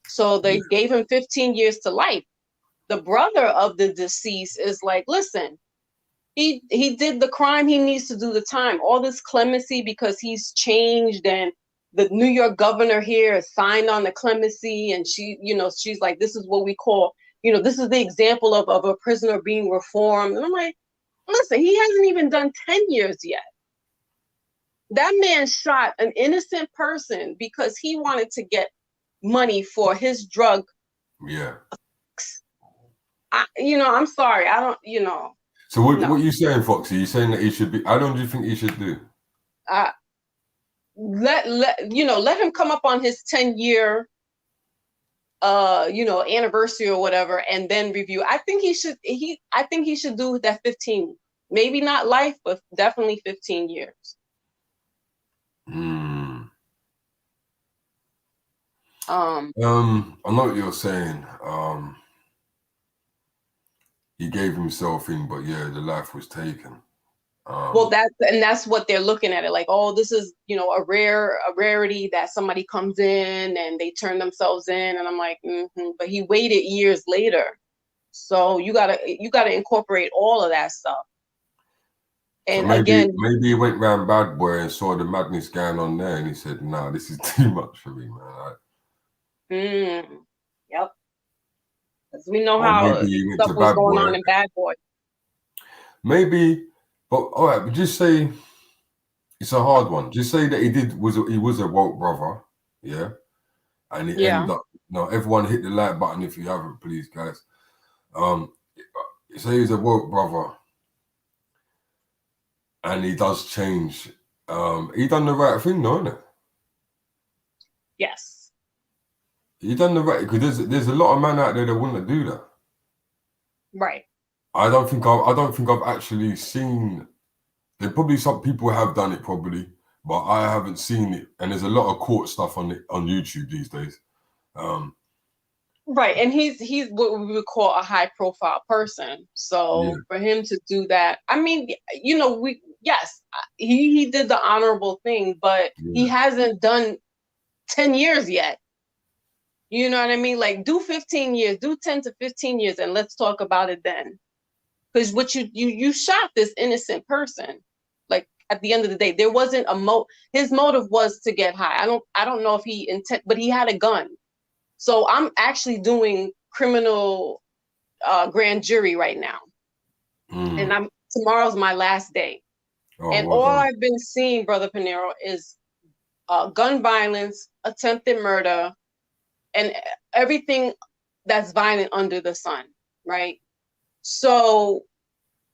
So they gave him 15 years to life. The brother of the deceased is like, listen, he did the crime, he needs to do the time. All this clemency because he's changed, and the New York governor here signed on the clemency, and she's like, this is what we call, this is the example of a prisoner being reformed. And I'm like, listen, he hasn't even done 10 years yet. That man shot an innocent person because he wanted to get money for his drug. Yeah. I'm sorry. I don't, So what are you saying, Foxy? You saying that he should be, how long do you think he should do? Let him come up on his 10-year anniversary or whatever, and then review. I think he should do that 15, maybe not life, but definitely 15 years. I know what you're saying. He gave himself in, but yeah, the life was taken. Well, that's what they're looking at it like. Oh, this is, you know, a rarity that somebody comes in and they turn themselves in, and I'm like, but he waited years later, so you gotta incorporate all of that stuff. So And maybe again, he went round Bad Boy and saw the madness going on there, and he said, "No, this is too much for me, man." Yep, because we know Or how maybe he went stuff to was Bad going Boy. on in Bad Boy. Maybe, but all right. But just say it's a hard one. Just say that he was a woke brother, yeah, and it ended up. No, everyone hit the like button if you haven't, please, guys. Say he's a woke brother, and he does change. He done the right thing, though, isn't it? Yes. He done the right, because there's a lot of men out there that wouldn't do that. Right. I don't think I've actually seen. There probably some people have done it probably, but I haven't seen it. And there's a lot of court stuff on YouTube these days. Right, and he's what we would call a high profile person. So for him to do that, I mean, you know, he did the honorable thing, but he hasn't done 10 years yet. You know what I mean? Like, do 15 years, do 10 to 15 years, and let's talk about it then. Because what you shot this innocent person. Like, at the end of the day, there wasn't his motive was to get high. I don't know if he but he had a gun. So I'm actually doing criminal grand jury right now, and tomorrow's my last day. And all I've been seeing, Brother Peniro, is gun violence, attempted murder, and everything that's violent under the sun, right? So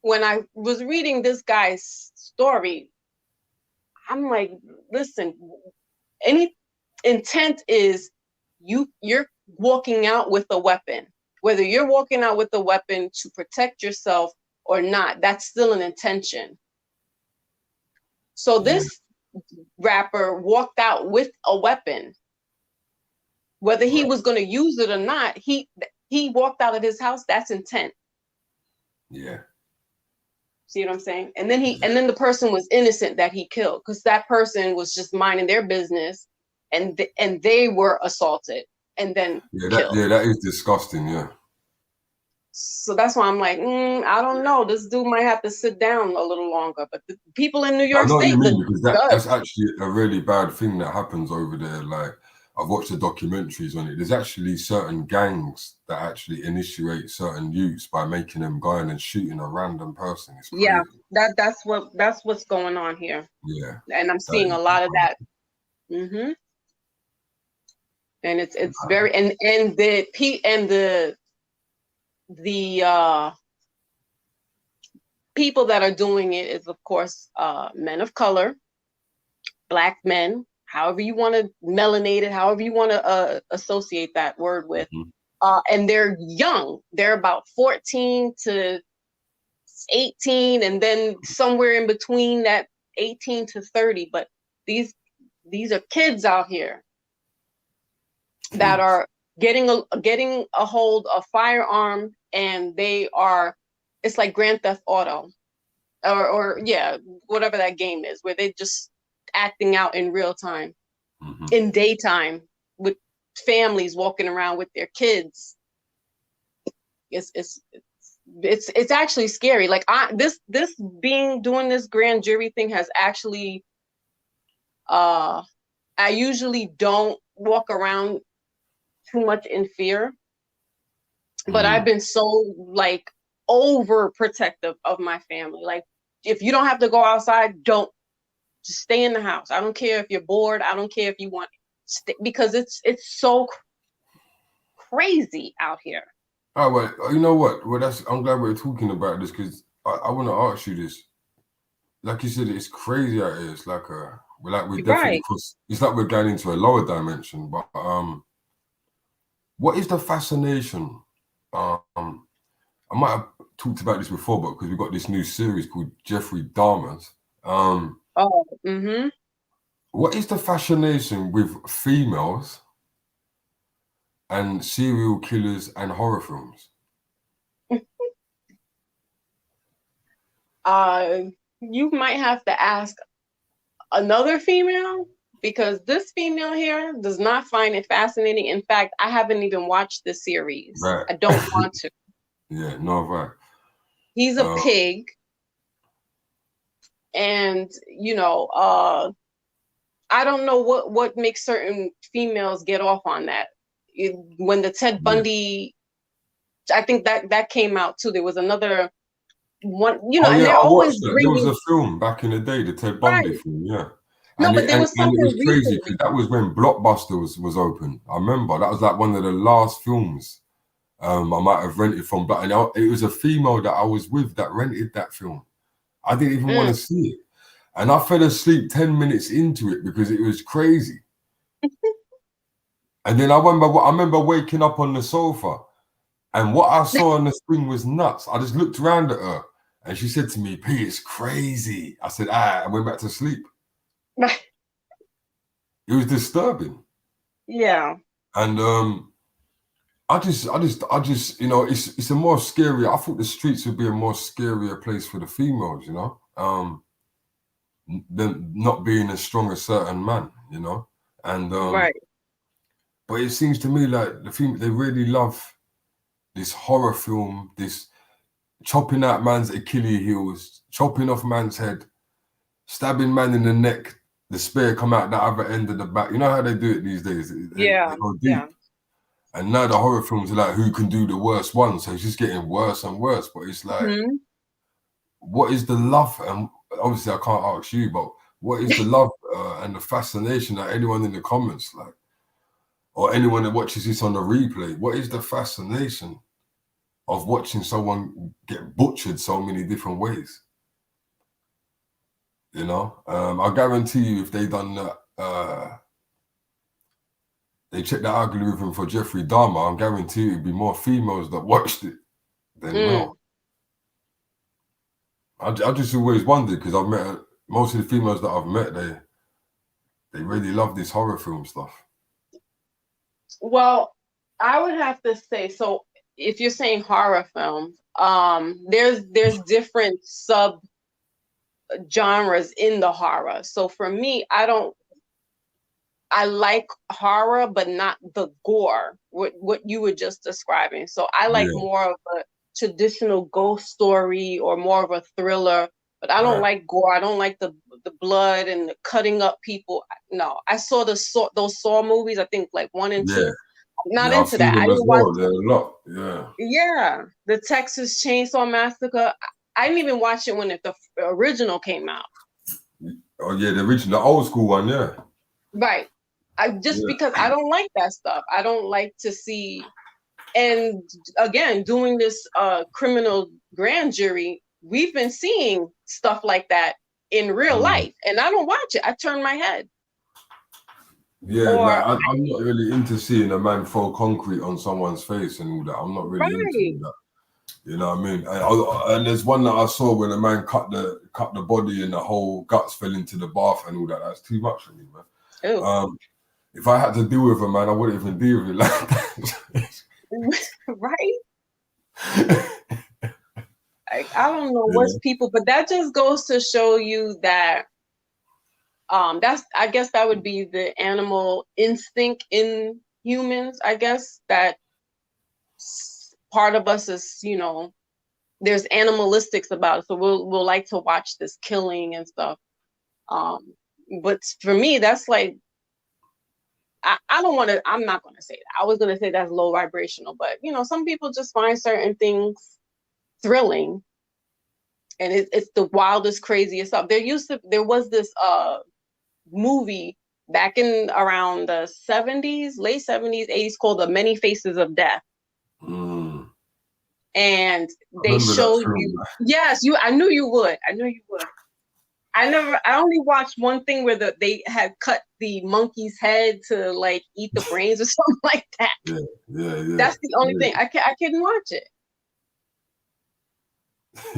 when I was reading this guy's story, I'm like, listen, any intent is you're walking out with a weapon. Whether you're walking out with a weapon to protect yourself or not, that's still an intention. So this rapper walked out with a weapon. Whether he was going to use it or not, he walked out of his house. That's intent. Yeah. See what I'm saying? And then the person was innocent that he killed, because that person was just minding their business, and they were assaulted and then killed. That is disgusting. Yeah. So that's why I'm like, I don't know. This dude might have to sit down a little longer. But the people in New York State, I know what you mean, because that's actually a really bad thing that happens over there. Like, I've watched the documentaries on it. There's actually certain gangs that actually initiate certain youths by making them go in and shooting a random person. It's crazy. Yeah, that's what's going on here. Yeah, and I'm seeing a lot of that. And it's very and the people that are doing it is, of course, men of color, Black men, however you want to melanate it, however you want to associate that word with. And they're young. They're about 14 to 18, and then somewhere in between that 18 to 30. But these are kids out here that are getting a hold of firearm, and it's like Grand Theft Auto or whatever that game is, where they just acting out in real time, in daytime, with families walking around with their kids. It's actually scary. Like, doing this grand jury thing has actually, I usually don't walk around too much in fear, but I've been so like overprotective of my family. Like, if you don't have to go outside, just stay in the house. I don't care if you're bored. I don't care if you want, because it's so crazy out here. Oh, well, you know what? Well, I'm glad we're talking about this, because I want to ask you this. Like you said, it's crazy out here. It's like we're definitely it's like we're going into a lower dimension. But what is the fascination? I might have talked about this before, but because we've got this new series called Jeffrey Dahmer's. What is the fascination with females and serial killers and horror films? You might have to ask another female, because this female here does not find it fascinating. In fact, I haven't even watched the series. Right. I don't want to. Yeah, no, right. He's a pig. And, you know, I don't know what makes certain females get off on that. When the Ted Bundy, I think that came out too. There was another one, you know, Oh and yeah, they're I always watched that. There was bringing. a film back in the day, the Ted Bundy Right. film, yeah. No, And but it, there and, was and it something was crazy recently. because that was when Blockbuster was open. I remember that was like one of the last films I might have rented from. But it was a female that I was with that rented that film. I didn't even want to see it, and I fell asleep 10 minutes into it because it was crazy. And then I remember waking up on the sofa, and what I saw on the screen was nuts. I just looked around at her, and she said to me, "P, it's crazy." I said, I went back to sleep. It was disturbing. Yeah. And I just, you know, it's a more scary. I thought the streets would be a more scarier place for the females, you know, than not being as strong as certain man, you know. And Right. but it seems to me like the female, they really love this horror film, this chopping out man's Achilles heels, chopping off man's head, stabbing man in the neck, the spear come out the other end of the back. You know how they do it these days? They go deep. Yeah. And now the horror films are like, who can do the worst one? So it's just getting worse and worse. But it's like, what is the love? And obviously I can't ask you, but what is the love and the fascination that anyone in the comments, like, or anyone that watches this on the replay, what is the fascination of watching someone get butchered so many different ways? You know, I guarantee you if they done that, they checked the algorithm for Jeffrey Dahmer, I guarantee it'd be more females that watched it than male. I just always wondered, because I've met most of the females that I've met, they really love this horror film stuff. Well, I would have to say, so if you're saying horror films, there's different sub genres in the horror. So for me, I like horror, but not the gore, what you were just describing. So I like more of a traditional ghost story or more of a thriller, but I don't like gore. I don't like the blood and the cutting up people. No, I saw those Saw movies, I think like 1 and 2. Not into that. I didn't watch them a lot. Yeah, the Texas Chainsaw Massacre. I didn't even watch it when the original came out. Oh yeah, the original, the old school one, yeah. Right. Because I don't like that stuff. I don't like to see. And again, doing this criminal grand jury, we've been seeing stuff like that in real life, and I don't watch it. I turn my head. Yeah, like, I'm not really into seeing a man throw concrete on someone's face and all that. I'm not really into that. You know what I mean? And there's one that I saw when a man cut the body and the whole guts fell into the bath and all that. That's too much for me, man. If I had to deal with a man, I wouldn't even deal with it like that. Right? I don't know what's people, but that just goes to show you that I guess that would be the animal instinct in humans. I guess that part of us is, you know, there's animalistics about it. So we'll like to watch this killing and stuff. But for me, that's like, I don't want to, I'm not going to say that. I was going to say that's low vibrational, but you know, some people just find certain things thrilling, and it's the wildest, craziest stuff. There was this movie back in around the 70s, late 70s, 80s, called The Many Faces of Death. And they showed you, I knew you would. I only watched one thing where they had cut the monkey's head to like eat the brains or something like that. Yeah. That's the only thing. I couldn't watch it.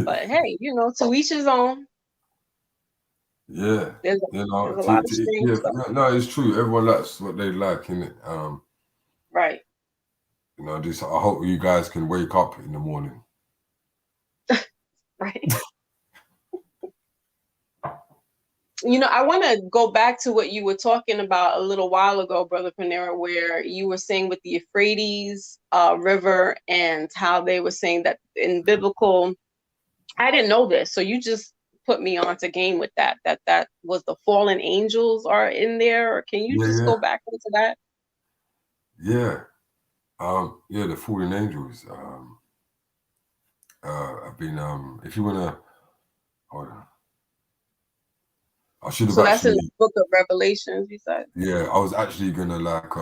But hey, you know, to each his own. Yeah. There's a lot of strange stuff. No, it's true. Everyone likes what they like, innit? Right. You know, I hope you guys can wake up in the morning. Right. You know, I want to go back to what you were talking about a little while ago, Brother Panera, where you were saying with the Euphrates River and how they were saying that in biblical, I didn't know this, so you just put me on to game with that was the fallen angels are in there, or can you just go back into that? Yeah. The fallen angels have been if you wanna hold on. I should have So that's in actually the book of Revelations, you said? Yeah, I was actually gonna like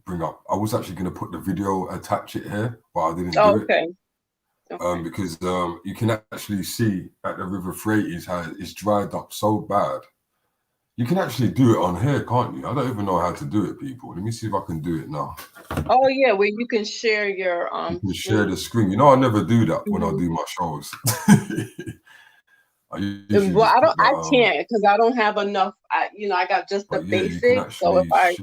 bring up. I was actually gonna put the video, attach it here, but I didn't do it. Okay. Because you can actually see at the River Euphrates how it's dried up so bad. You can actually do it on here, can't you? I don't even know how to do it, people. Let me see if I can do it now. Oh yeah, where you can share your You can share the screen. You know, I never do that when I do my shows. I can't because I don't have enough. I got just the basics. So if I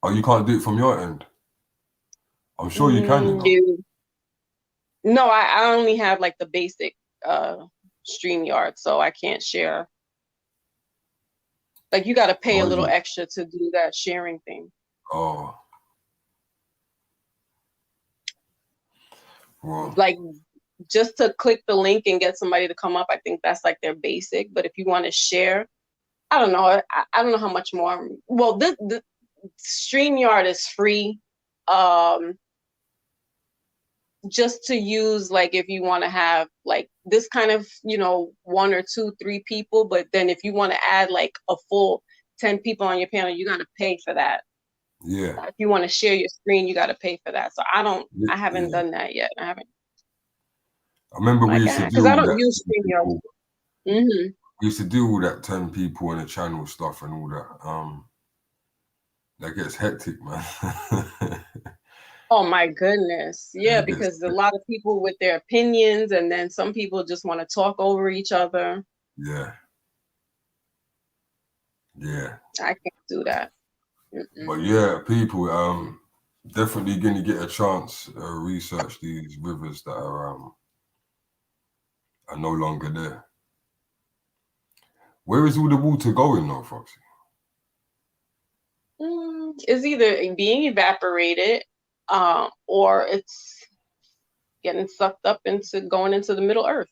Oh, you can't do it from your end? I'm sure you can, you know. No, I only have like the basic StreamYard, so I can't share. Like you got to pay a little extra to do that sharing thing. Oh. Well. Like just to click the link and get somebody to come up, I think that's like their basic. But if you want to share, I don't know. I don't know how much more. Well, the StreamYard is free. Just to use, like if you want to have like this kind of, 1 or 2, 3 people, but then if you want to add like a full 10 people on your panel, you got to pay for that. Yeah. If you want to share your screen, you got to pay for that. So I haven't done that yet. I remember we used to do because I don't use StreamYard. We used to do all that 10 people in the channel stuff and all that. That gets hectic, man. Oh my goodness. Yeah, because a lot of people with their opinions, and then some people just want to talk over each other. Yeah. I can't do that. But yeah, people definitely gonna get a chance to research these rivers that are no longer there. Where is all the water going now, Foxy? It's either being evaporated or it's getting sucked up going into the Middle Earth.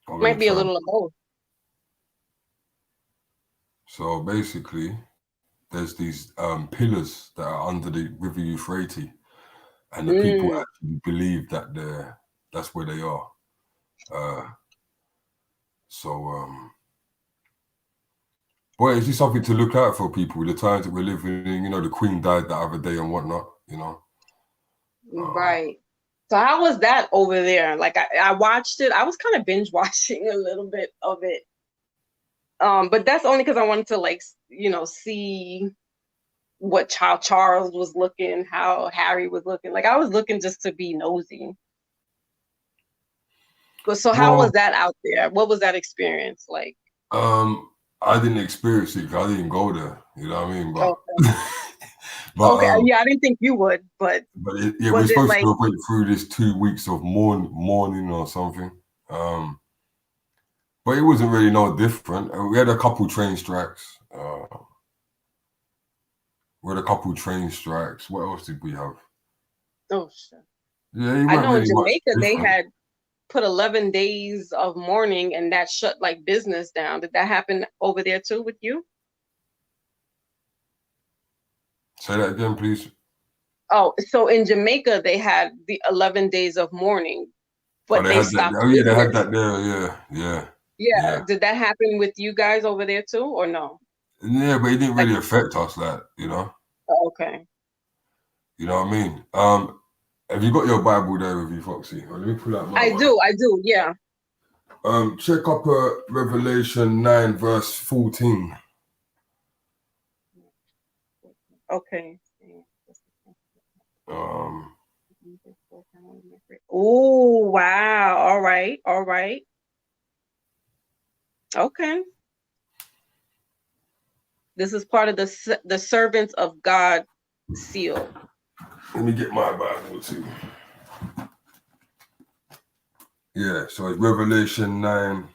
Might be a little of both. So basically, there's these pillars that are under the River Euphrates, and the people actually believe that that's where they are. Boy, is this something to look out for, people? The times that we're living in, the Queen died the other day and whatnot, Right. So how was that over there? Like I watched it. I was kind of binge watching a little bit of it. But that's only because I wanted to see what Charles was looking, how Harry was looking. Like I was looking just to be nosy. So how was that out there? What was that experience like? I didn't experience it because I didn't go there. You know what I mean? But, I didn't think you would, but we're supposed to wait through this 2 weeks of mourning or something. But it wasn't really no different. We had a couple train strikes. What else did we have? Oh shit! Yeah, I know in Jamaica they had put 11 days of mourning, and that shut like business down. Did that happen over there too with you? Say that again, please. Oh, so in Jamaica they had the 11 days of mourning, but they stopped. They had that there. Yeah. Did that happen with you guys over there too, or no? Yeah, but it didn't really affect us, Okay. You know what I mean? Have you got your Bible there with you, Foxy? Let me pull out my I do, yeah. Check up Revelation 9, verse 14. Okay. Oh, wow. All right. Okay. This is part of the servants of God seal. Let me get my Bible too. Yeah, so it's Revelation 9.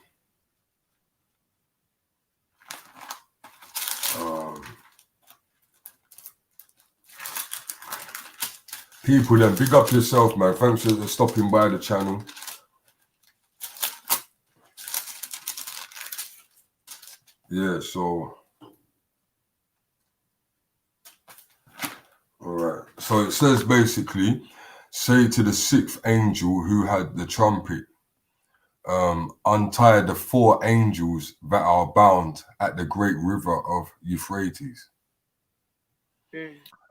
People, then big up yourself, man. Thanks for stopping by the channel. Yeah, so all right. So it says basically, say to the sixth angel who had the trumpet, untie the 4 angels that are bound at the great river of Euphrates.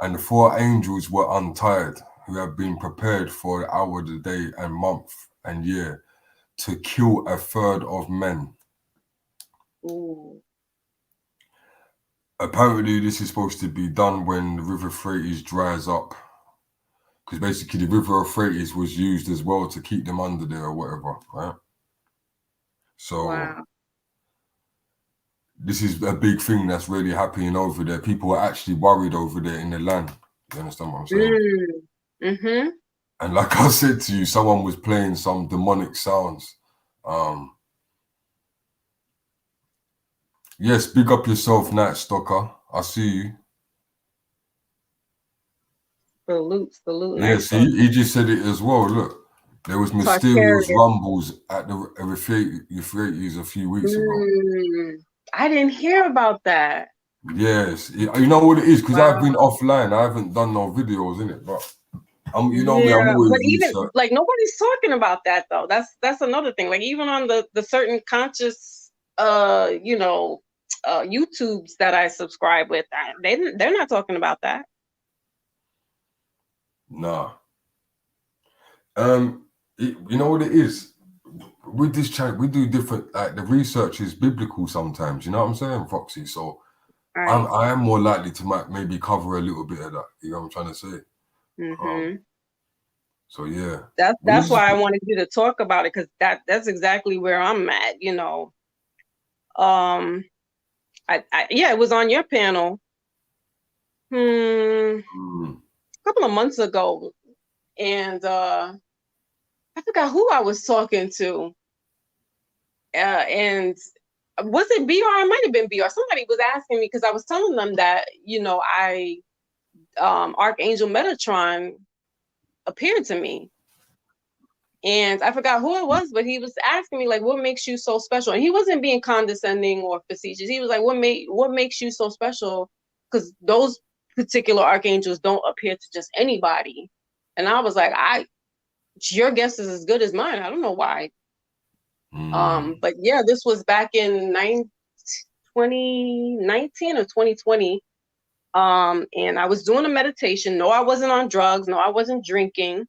And the 4 angels were untied, who have been prepared for the hour, the day, and month, and year, to kill 1/3 of men. Ooh. Apparently, this is supposed to be done when the river Euphrates dries up, because basically the river Euphrates was used as well to keep them under there or whatever, right? So wow. This is a big thing that's really happening over there. People are actually worried over there in the land. You understand what I'm saying? Mm-hmm. And like I said to you, someone was playing some demonic sounds. Yes, big up yourself, Night Stalker. I see you. Salute. Yeah, see, he just said it as well. Look, there was mysterious rumbles at the Euphrates a few weeks ago. I didn't hear about that. Yes, you know what it is, because I've been offline. I haven't done no videos in it, but you know me, I'm always but even like nobody's talking about that though. That's another thing. Like even on the certain conscious YouTubes that I subscribe with, they're not talking about that. Nah. You know what it is? With this channel, we do different, like the research is biblical sometimes, you know what I'm saying, Foxy? So right. I am more likely to maybe cover a little bit of that, you know what I'm trying to say? So yeah. That's why I wanted you to talk about it, because that's exactly where I'm at, you know. Yeah, it was on your panel a couple of months ago, and I forgot who I was talking to, and was it BR? It might have been BR. Somebody was asking me, because I was telling them that, you know, Archangel Metatron appeared to me, and I forgot who it was, but he was asking me like, what makes you so special? And he wasn't being condescending or facetious. He was like, what makes you so special? Because those particular archangels don't appear to just anybody. And I was like, your guess is as good as mine. I don't know why. But yeah, this was back in 2019 or 2020. And I was doing a meditation. No, I wasn't on drugs. No, I wasn't drinking.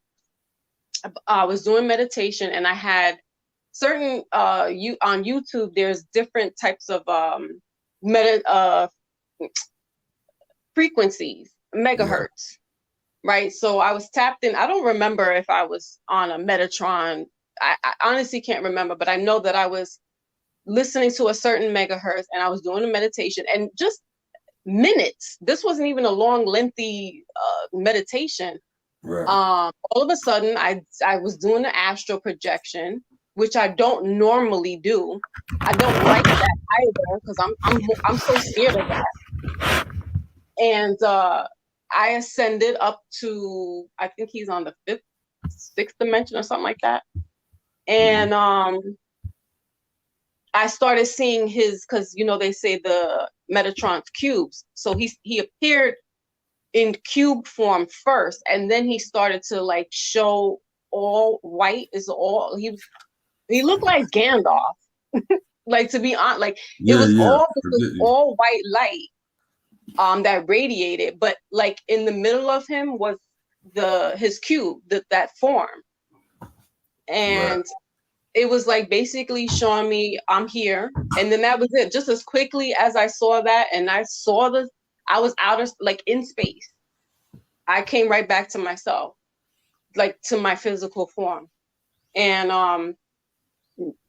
I was doing meditation, and I had certain on YouTube, there's different types of frequencies, megahertz, right? So I was tapped in. I don't remember if I was on a Metatron. I honestly can't remember, but I know that I was listening to a certain megahertz, and I was doing a meditation, and just minutes. This wasn't even a long, lengthy meditation. Right. All of a sudden, I was doing the astral projection, which I don't normally do. I don't like that either, because I'm so scared of that. And I ascended up to, I think he's on the 5th, 6th dimension or something like that. And I started seeing his, because you know they say the Metatron's cubes. So he appeared in cube form first, and then he started to like show all white is all he looked like Gandalf. Like, to be honest, like it was all white light that radiated, but like in the middle of him was his cube, that form. And it was like basically showing me I'm here, and then that was it. Just as quickly as I saw that, and I saw I was like in space, I came right back to myself, like to my physical form. And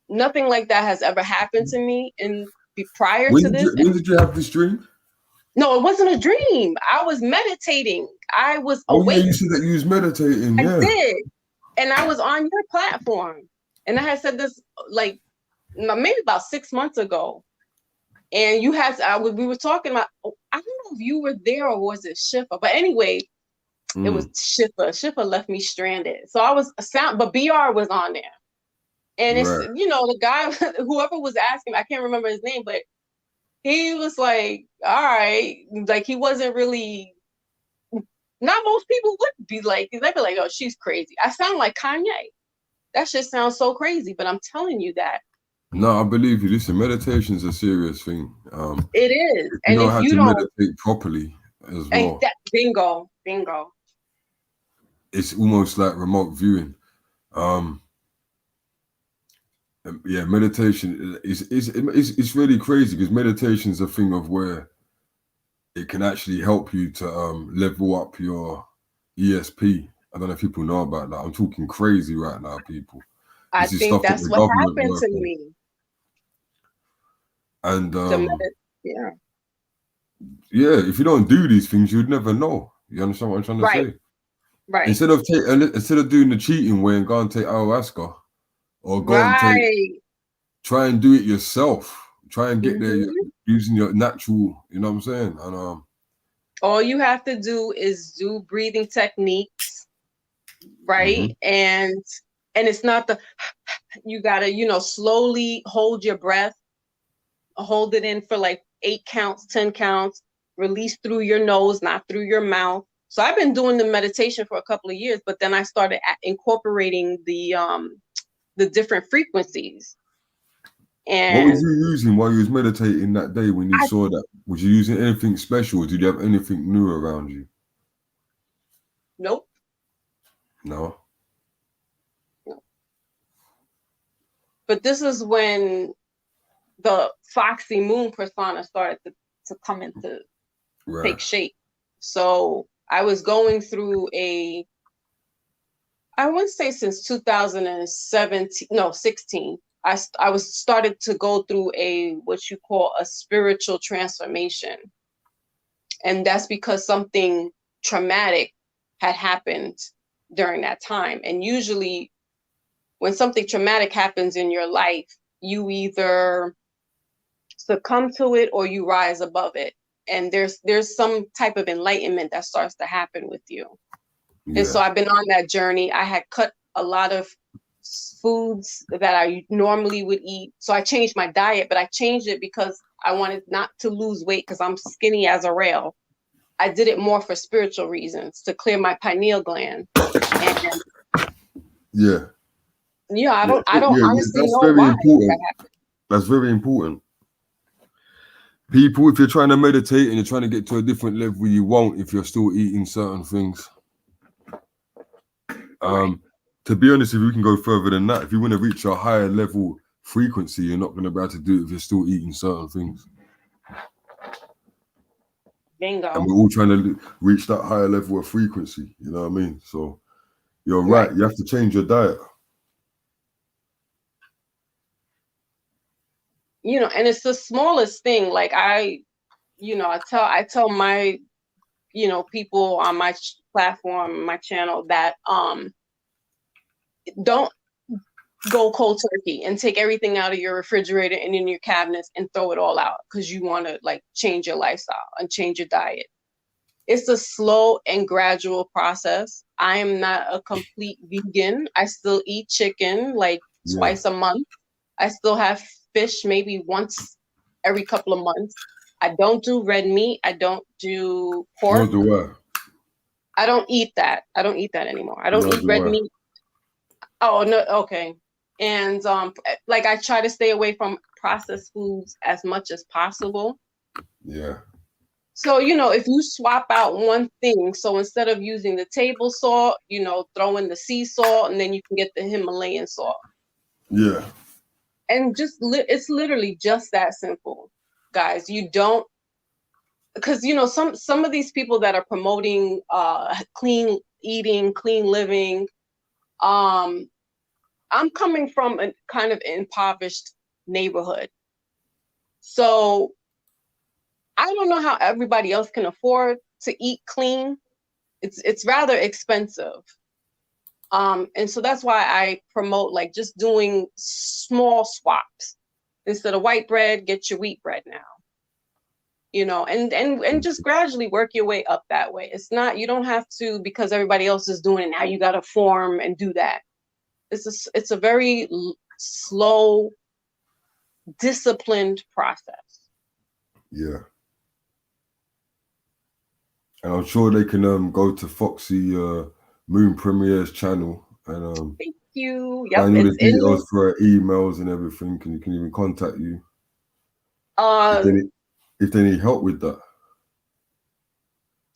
nothing like that has ever happened to me prior to this. When did you have this dream? No, it wasn't a dream. I was meditating. I was awake. Yeah, you said that you was meditating. I did. And I was on your platform. And I had said this like maybe about 6 months ago. And you had we were talking about, I don't know if you were there or was it Schiffer, but anyway, it was Schiffer. Schiffer left me stranded. So I was but BR was on there. And it's, the guy, whoever was asking, I can't remember his name, but he was like, all right, like he wasn't really, not most people would be like, they'd be like, oh, she's crazy. I sound like Kanye. That shit sounds so crazy, but I'm telling you that. No, I believe you. Listen, meditation's a serious thing. It is. You and know if how you to don't meditate properly as well. Bingo. It's almost like remote viewing. Yeah, meditation is really crazy because meditation is a thing of where it can actually help you to level up your ESP. I don't know if people know about that. I'm talking crazy right now, people. I think that's what happened to me. And yeah, if you don't do these things, you'd never know. You understand what I'm trying to say? Right. Instead of doing the cheating way and go and take ayahuasca, or go and try and do it yourself. Try and get there using your natural. You know what I'm saying? And all you have to do is do breathing techniques, right? And it's not you gotta, slowly hold your breath, hold it in for like 8 counts, 10 counts, release through your nose, not through your mouth. So I've been doing the meditation for a couple of years, but then I started incorporating the different frequencies. And what was you using while you was meditating that day when you saw that? Was you using anything special, or did you have anything new around you? Nope. No. But this is when the Foxxymoon persona started to come into take shape. So I was going through I wouldn't say since 2016. I was started to go through what you call a spiritual transformation. And that's because something traumatic had happened during that time. And usually when something traumatic happens in your life, you either succumb to it or you rise above it. And there's some type of enlightenment that starts to happen with you. Yeah. And so I've been on that journey. I had cut a lot of foods that I normally would eat. So I changed my diet, but I changed it because I wanted not to lose weight because I'm skinny as a rail. I did it more for spiritual reasons, to clear my pineal gland. And I don't honestly know why that happened. That's very important. People, if you're trying to meditate and you're trying to get to a different level, you won't if you're still eating certain things. To be honest, if you can go further than that, if you want to reach a higher level frequency, you're not going to be able to do it if you're still eating certain things. Bingo. And we're all trying to reach that higher level of frequency. You know what I mean? So you're right. You have to change your diet. And it's the smallest thing. Like I tell my, people on my platform, my channel, that don't go cold turkey and take everything out of your refrigerator and in your cabinets and throw it all out because you want to like change your lifestyle and change your diet. It's a slow and gradual process. I am not a complete vegan. I still eat chicken like twice a month. I still have fish maybe once every couple of months. I don't do red meat. I don't do pork. Nor do I. I don't eat that. I don't eat that anymore. I don't eat red meat. Oh, no. Okay. And like I try to stay away from processed foods as much as possible. Yeah. So, if you swap out one thing, so instead of using the table salt, throw in the sea salt, and then you can get the Himalayan salt. Yeah. And it's literally just that simple, guys. You don't, because some of these people that are promoting clean eating, clean living, I'm coming from a kind of impoverished neighborhood, so I don't know how everybody else can afford to eat clean. It's rather expensive. And so that's why I promote like just doing small swaps. Instead of white bread, get your wheat bread now. You know, and just gradually work your way up that way. It's not, you don't have to, because everybody else is doing it now, you got to form and do that. It's a very slow, disciplined process. Yeah. And I'm sure they can go to Foxxymoon Premiere's channel and thank you. Yep, find all the details for her emails and everything, and you can even contact you if they need help with that.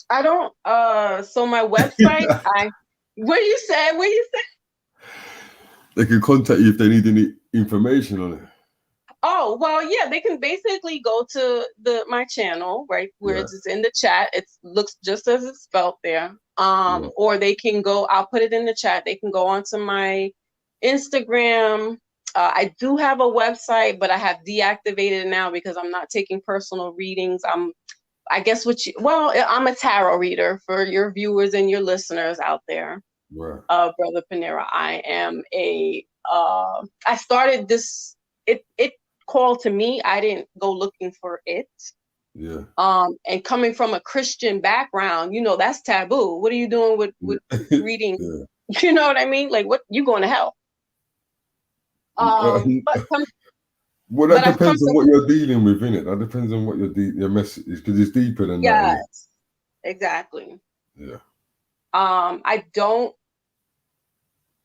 I don't. So my website. What you said? They can contact you if they need any information on it. Oh, well, yeah, they can basically go to my channel, right, where it's in the chat. It looks just as it's spelled there. Or they can go, I'll put it in the chat. They can go onto my Instagram. I do have a website, but I have deactivated it now because I'm not taking personal readings. I'm a tarot reader for your viewers and your listeners out there. Right. Brother Peniros, I am I started this, it called to me. I didn't go looking for it. Yeah. And coming from a Christian background, you know, that's taboo. What are you doing with reading? Yeah. You know what I mean? Like, what, you going to hell? Well, that depends on what you're dealing with, innit? That depends on what your message is, because it's deeper than that. Yes, exactly. Yeah. I don't,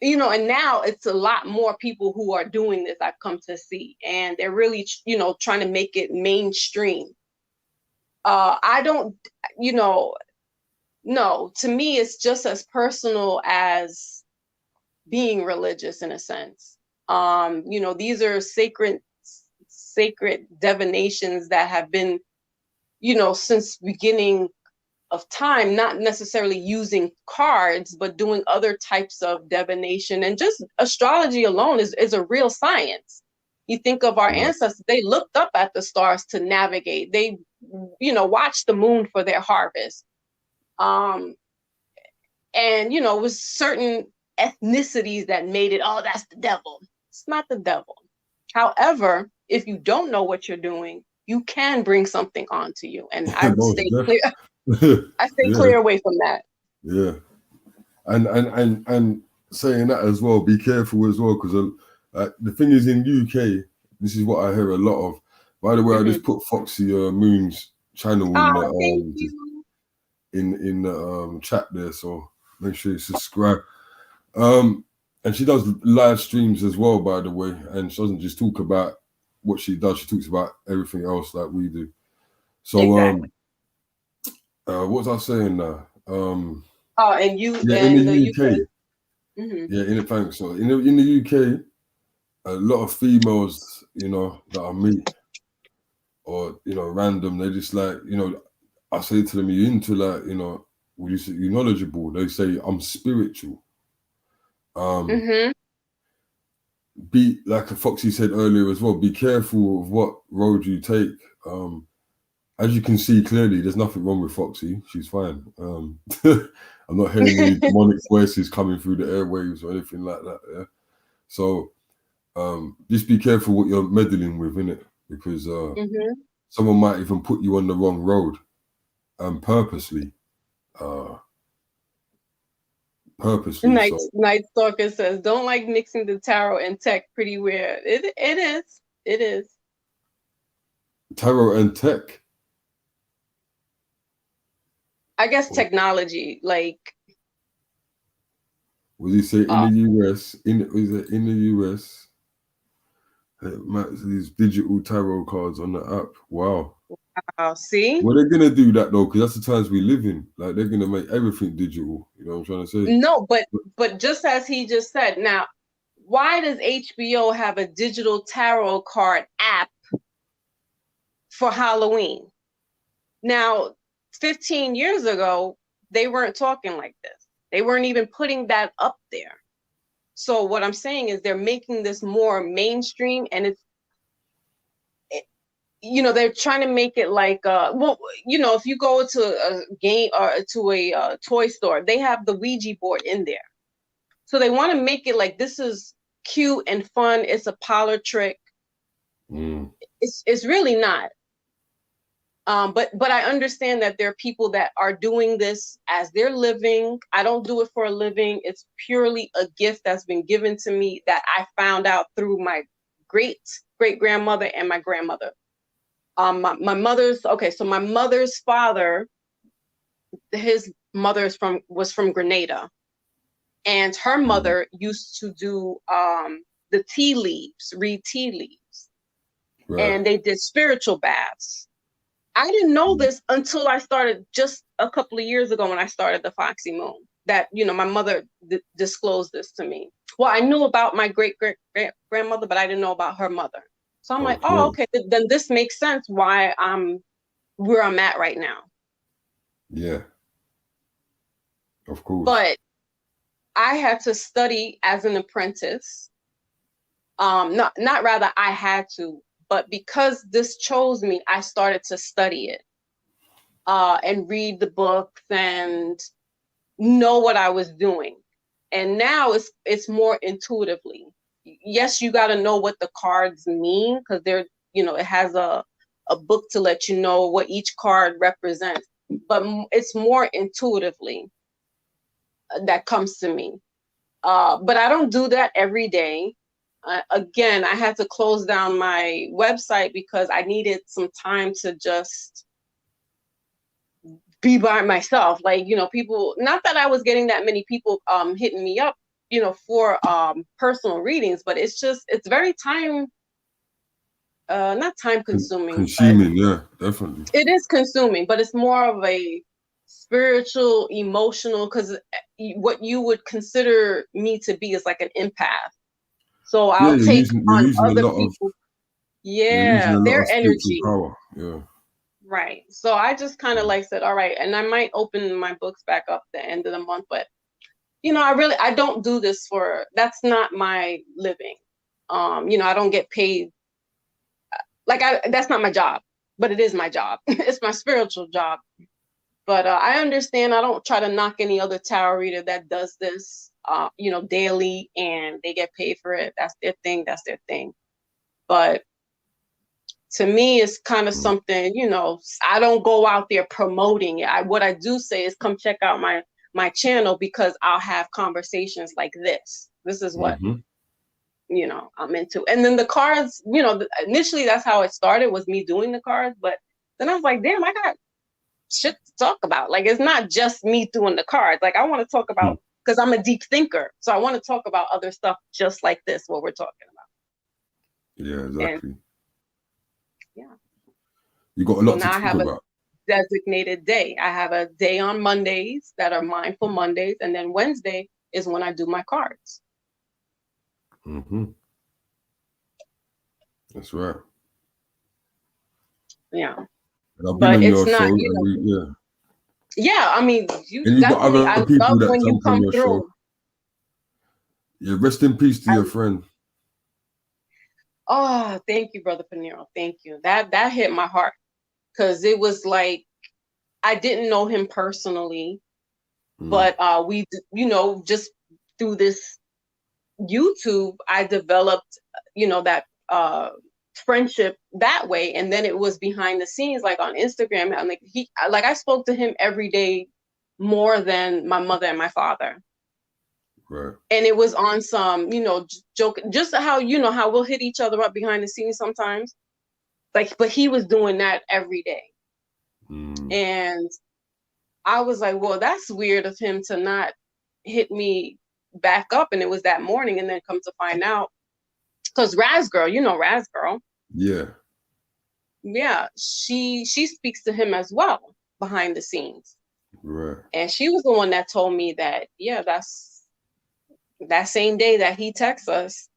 you know, and now it's a lot more people who are doing this, I've come to see, and they're really, you know, trying to make it mainstream. I don't, you know, no, to me, it's just as personal as being religious in a sense. You know, these are sacred divinations that have been, you know, since beginning of time, not necessarily using cards, but doing other types of divination. And just astrology alone is a real science. You think of our ancestors, they looked up at the stars to navigate. They, you know, watched the moon for their harvest. And, you know, it was certain ethnicities that made it, oh, that's the devil. It's not the devil. However, if you don't know what you're doing, you can bring something onto you. And I would stay clear. I stay clear away from that. Yeah. And saying that as well, be careful as well, because the thing is, in UK, this is what I hear a lot of. By the way, I just put Foxxymoon's channel in the chat there, so make sure you subscribe. And she does live streams as well, by the way, and she doesn't just talk about what she does, she talks about everything else like we do. So exactly. What was I saying now? In the UK. Thanks. So in the UK, a lot of females, you know, that I meet, or, you know, random, they just like, you know, I say to them, you into, like, you know, would you say you're knowledgeable? They say I'm spiritual. Be like Foxy said earlier as well, be careful of what road you take. As you can see clearly, there's nothing wrong with Foxy. She's fine. I'm not hearing any demonic voices coming through the airwaves or anything like that. Yeah. So just be careful what you're meddling with, innit? Because someone might even put you on the wrong road, purposely. Night Stalker says, don't like mixing the tarot and tech. Pretty weird. It is. Tarot and tech? I guess technology, like. What did he say? In the US? In the US? These digital tarot cards on the app. Wow. See? Well, they're gonna do that though, because that's the times we live in. Like, they're gonna make everything digital. You know what I'm trying to say? No, but just as he just said, now, why does HBO have a digital tarot card app for Halloween? Now, 15 years ago, they weren't talking like this. They weren't even putting that up there. So what I'm saying is they're making this more mainstream, and you know, they're trying to make it like, well, you know, if you go to a game or to a toy store, they have the Ouija board in there. So they want to make it like this is cute and fun. It's a parlor trick. It's really not. But I understand that there are people that are doing this as their living. I don't do it for a living. It's purely a gift that's been given to me that I found out through my great-great-grandmother and my grandmother. My mother's so my mother's father, his mother was from Grenada, and her mother used to do the tea leaves, read tea leaves, and they did spiritual baths. I didn't know this until I started just a couple of years ago when I started the Foxxymoon. That, you know, my mother disclosed this to me. Well, I knew about my great-great-grandmother, but I didn't know about her mother. So I'm like, oh, okay, then this makes sense why I'm where I'm at right now. Yeah, of course. But I had to study as an apprentice. Not rather I had to, but because this chose me, I started to study it and read the books and know what I was doing. And now it's more intuitively. Yes, you got to know what the cards mean because they're, you know, it has a book to let you know what each card represents, but it's more intuitively that comes to me. But I don't do that every day. Again, I had to close down my website because I needed some time to just be by myself. Like, you know, people, not that I was getting that many people hitting me up, you know, for personal readings, but it's very not time consuming. Consuming, yeah, definitely. It is consuming, but it's more of a spiritual, emotional, because what you would consider me to be is like an empath. So I'll take on other people. Yeah, their energy. Power. Yeah. Right. So I just kind of like said, all right, and I might open my books back up the end of the month, but you know, I don't do this that's not my living. You know, I don't get paid. That's not my job, but it is my job. It's my spiritual job. But I understand. I don't try to knock any other tarot reader that does this, you know, daily and they get paid for it. That's their thing. That's their thing. But to me, it's kind of something, you know, I don't go out there promoting it. What I do say is come check out my channel because I'll have conversations like this. This is what, you know, I'm into. And then the cards, you know, initially that's how it started, was me doing the cards. But then I was like, damn, I got shit to talk about. Like, it's not just me doing the cards. Like, I want to talk about, because I'm a deep thinker. So I want to talk about other stuff just like this, what we're talking about. Yeah, exactly. And, yeah. You got a lot to now talk I have about. A designated day. I have a day on Mondays that are mindful Mondays. And then Wednesday is when I do my cards. That's right. Yeah. But it's not, you know, yeah, I mean, you got other people that when you come through. Show. Yeah, rest in peace to your friend. Oh, thank you, Brother Peniros. Thank you. That hit my heart because it was like I didn't know him personally, but we, you know, just through this YouTube, I developed, you know, that friendship that way. And then it was behind the scenes, like on Instagram. And like I spoke to him every day more than my mother and my father. Right. And it was on some, you know, joke, just how, you know, how we'll hit each other up behind the scenes sometimes. Like, but he was doing that every day. And I was like, well, that's weird of him to not hit me back up. And it was that morning. And then come to find out, because Raz Girl, you know Raz Girl. Yeah. Yeah, she speaks to him as well behind the scenes. Right. And she was the one that told me that, yeah, that's that same day that he texts us,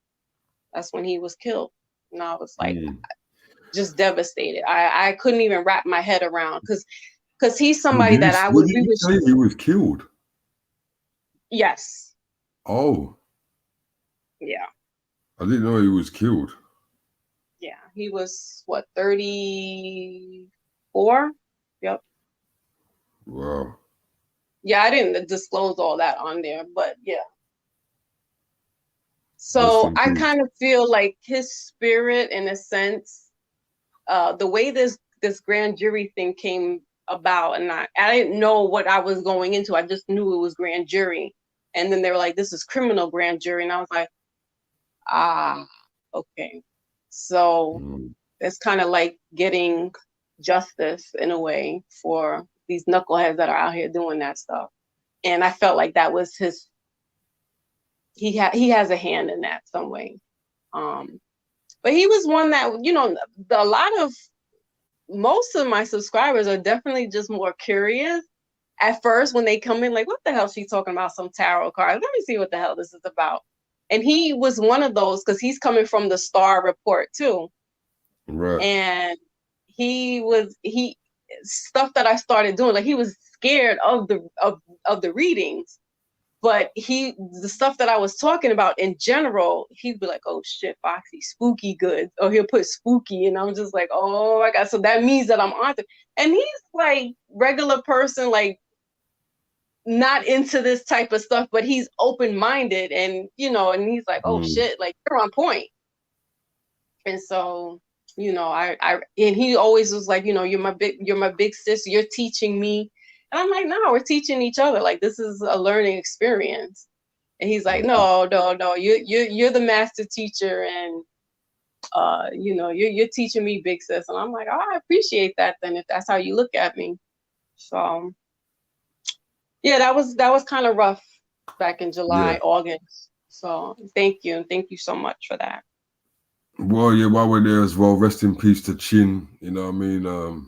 that's when he was killed. And I was like, just devastated. I couldn't even wrap my head around because he's somebody that I would. Did you say he was killed? Yes. Oh. Yeah. I didn't know he was killed. Yeah, he was what, 34? Yep. Wow. Yeah, I didn't disclose all that on there, but yeah. So I kind of feel like his spirit, in a sense, the way this grand jury thing came about, and I didn't know what I was going into. I just knew it was grand jury. And then they were like, this is criminal grand jury. And I was like, okay. So it's kind of like getting justice in a way for these knuckleheads that are out here doing that stuff. And I felt like that was he has a hand in that some way. But he was one that, most of my subscribers are definitely just more curious at first when they come in, like, what the hell is she talking about? Some tarot cards. Let me see what the hell this is about. And he was one of those, because he's coming from the Star Report too. Right. And he stuff that I started doing, like, he was scared of the readings. But the stuff that I was talking about in general, he'd be like, oh shit, Foxy, spooky good. Or he'll put spooky. And I'm just like, oh my God. So that means that I'm on to. And he's like regular person, like not into this type of stuff, but he's open-minded and, and he's like, oh shit, like you're on point. And so, and he always was like, you're my big sis, you're teaching me. And I'm like, no, we're teaching each other. Like, this is a learning experience. And he's like, no, you're the master teacher, and you're teaching me, big sis. And I'm like, oh, I appreciate that then, if that's how you look at me. So yeah, that was kind of rough back in July, August. So thank you so much for that. Well, yeah, while we're there as well, rest in peace to Chin. You know what I mean?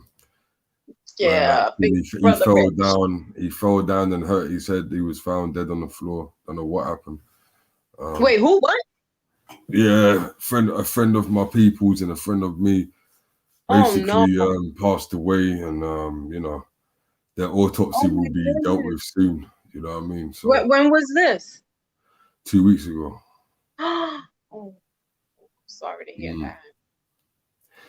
Yeah, he fell down. He fell down and hurt. He said he was found dead on the floor. Don't know what happened. Wait, who? What? Yeah, a friend of my people's and a friend of me basically passed away, and their autopsy will be dealt with soon. You know what I mean? So when was this? 2 weeks ago. Oh, sorry to hear that.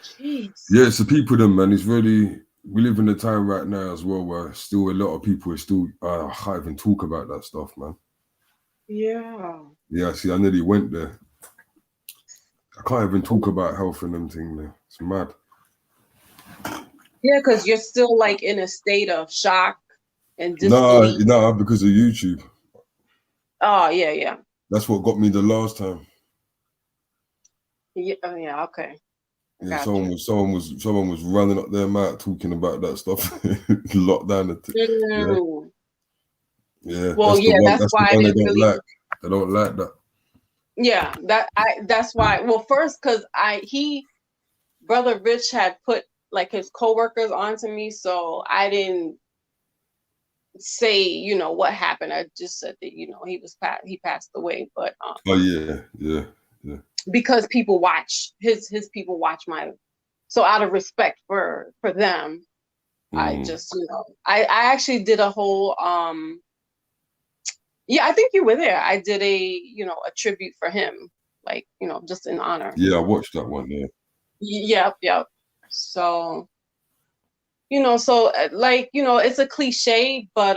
Jeez. Yeah, it's the people, then, man. It's really. We live in a time right now as well where still a lot of people are still can't even talk about that stuff, man. Yeah. Yeah, see, I nearly went there. I can't even talk about health and them things there. It's mad. Yeah, because you're still like in a state of shock and disbelief. No, because of YouTube. Oh, yeah. That's what got me the last time. Yeah, okay. Yeah, someone was running up their mouth talking about that stuff. Lockdown. Yeah. Well, that's why they don't like. They don't like that. Yeah, that's why. Well, first, because Brother Rich had put like his coworkers onto me, so I didn't say what happened. I just said that he passed away, but oh yeah. Because people watch his people watch so out of respect for them, I just I actually did a whole I think you were there. I did a tribute for him, like just in honor. Yeah, I watched that one. Yep. So so like it's a cliche, but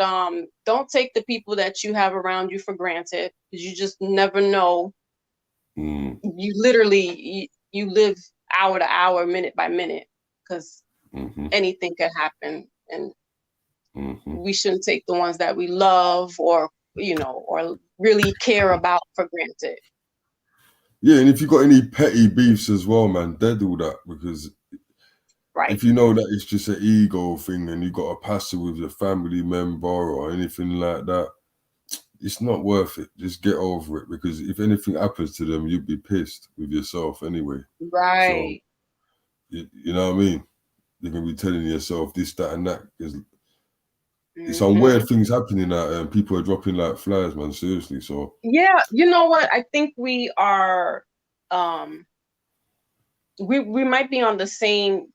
don't take the people that you have around you for granted, because you just never know. You literally you live hour to hour, minute by minute, because anything can happen, and we shouldn't take the ones that we love or really care about for granted. Yeah, and if you got any petty beefs as well, man, dead all that, because if you know that it's just an ego thing and you got a passer with your family member or anything like that, it's not worth it. Just get over it, because if anything happens to them, you'd be pissed with yourself anyway. Right. So, you know what I mean? You're going to be telling yourself this, that, and that, because it's some weird things happening out there and people are dropping like flies, man. Seriously. So yeah, you know what? I think we are we might be on the same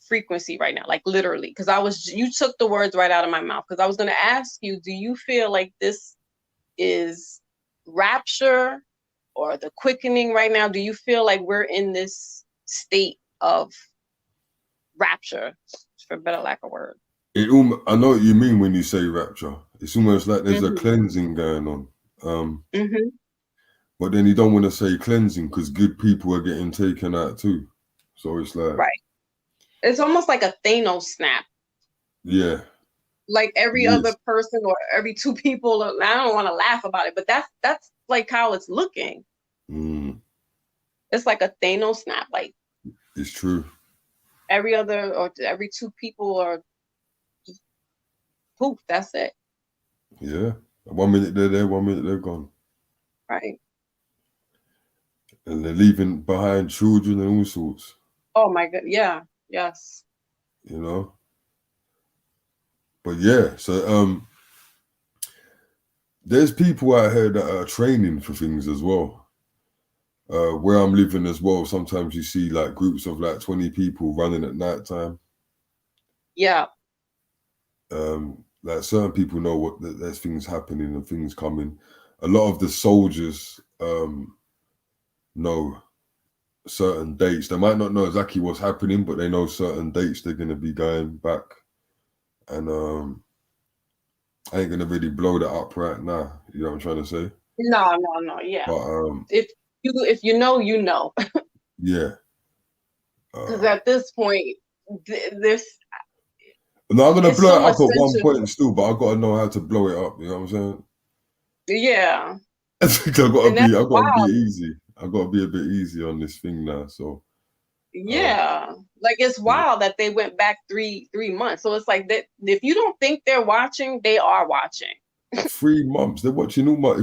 frequency right now, like literally, because you took the words right out of my mouth, because I was going to ask you, do you feel like this is rapture or the quickening right now? Do you feel like we're in this state of rapture, for better lack of word? I know what you mean when you say rapture. It's almost like there's a cleansing going on. But then you don't want to say cleansing because good people are getting taken out too. So it's like, right. It's almost like a Thanos snap. Yeah. Like every other person or every two people. I don't want to laugh about it, but that's like how it's looking. It's like a Thanos snap. Like it's true. Every other or every two people are poof. That's it. Yeah. 1 minute they're there, 1 minute they're gone. Right. And they're leaving behind children and all sorts. Oh my God. Yeah. Yes. You know. But yeah, so there's people out here that are training for things as well. Where I'm living as well, sometimes you see like groups of like 20 people running at night time. Yeah. Like certain people know what there's things happening and things coming. A lot of the soldiers know certain dates. They might not know exactly what's happening, but they know certain dates they're going to be going back. And I ain't going to really blow that up right now. You know what I'm trying to say? No. Yeah. But if you know, you know. Yeah. Because at this point, this. No, I'm going to blow it up at one essential. point still, but I've got to know how to blow it up. You know what I'm saying? Yeah. I've got to be easy. I've got to be a bit easy on this thing now. So yeah, like it's wild that they went back three months. So it's like that if you don't think they're watching, they are watching. 3 months. They're watching all my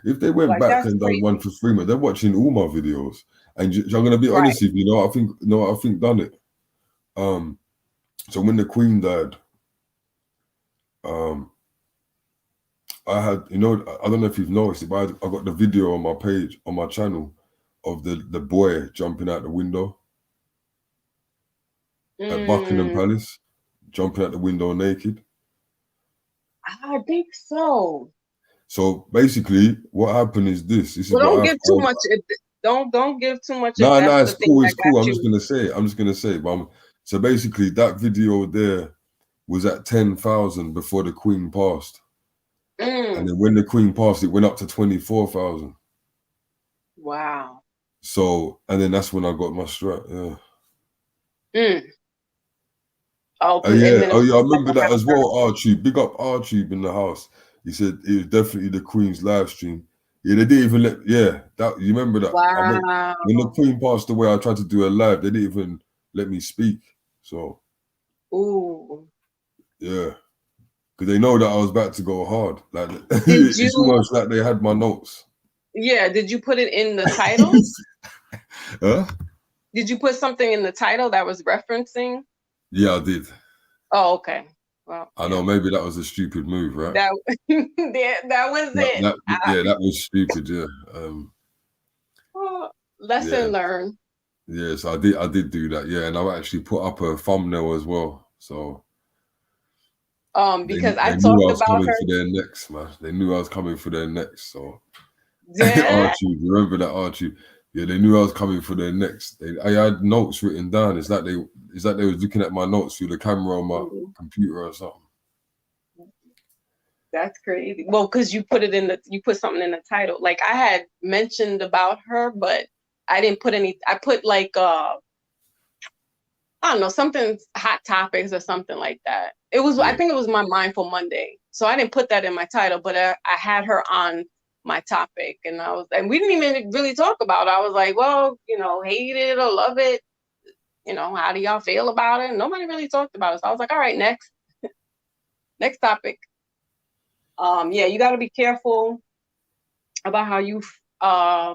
if they went back and done one for 3 months, they're watching all my videos. And I'm gonna be honest with you, I think done it. So when the Queen died, I had, I don't know if you've noticed it, but I got the video on my page, on my channel, of the boy jumping out the window at Buckingham Palace, jumping out the window naked. I think so. So basically, what happened is this. This is well, what don't give too much. Don't give too much. No, it's cool. It's cool. I'm just gonna say. But so basically, that video there was at 10,000 before the Queen passed. And then when the Queen passed, it went up to 24,000. Wow. So, and then that's when I got my strap. Yeah. Oh yeah. I remember that as well. R-Tube, big up R-Tube in the house. He said it was definitely the Queen's live stream. Yeah, they didn't even let. Yeah, that you remember that? Wow. When the Queen passed away, I tried to do a live. They didn't even let me speak. So. Ooh. Yeah. Because they know that I was about to go hard. Like it's almost like they had my notes. Yeah. Did you put it in the title? Huh? Did you put something in the title that was referencing? Yeah, I did. Oh, okay. Well, I know maybe that was a stupid move, right? That was it. That was stupid. Yeah. Lesson learned. Yes, I did do that. Yeah, and I actually put up a thumbnail as well. So. Because they knew I was coming for their necks, man. They knew I was coming for their necks. So. Yeah. Archie, remember that Archie? Yeah, they knew I was coming for their necks. I had notes written down. It's like they was looking at my notes through the camera on my computer or something. That's crazy. Well, because you put something in the title. Like I had mentioned about her, but I didn't put any. I put like I don't know, something hot topics or something like that. It was I think it was my Mindful Monday, so I didn't put that in my title, but I had her on my topic, and we didn't even really talk about it. I was like, well, hate it or love it, how do y'all feel about it? And nobody really talked about it, so I was like, all right, next topic. Yeah, you got to be careful about how you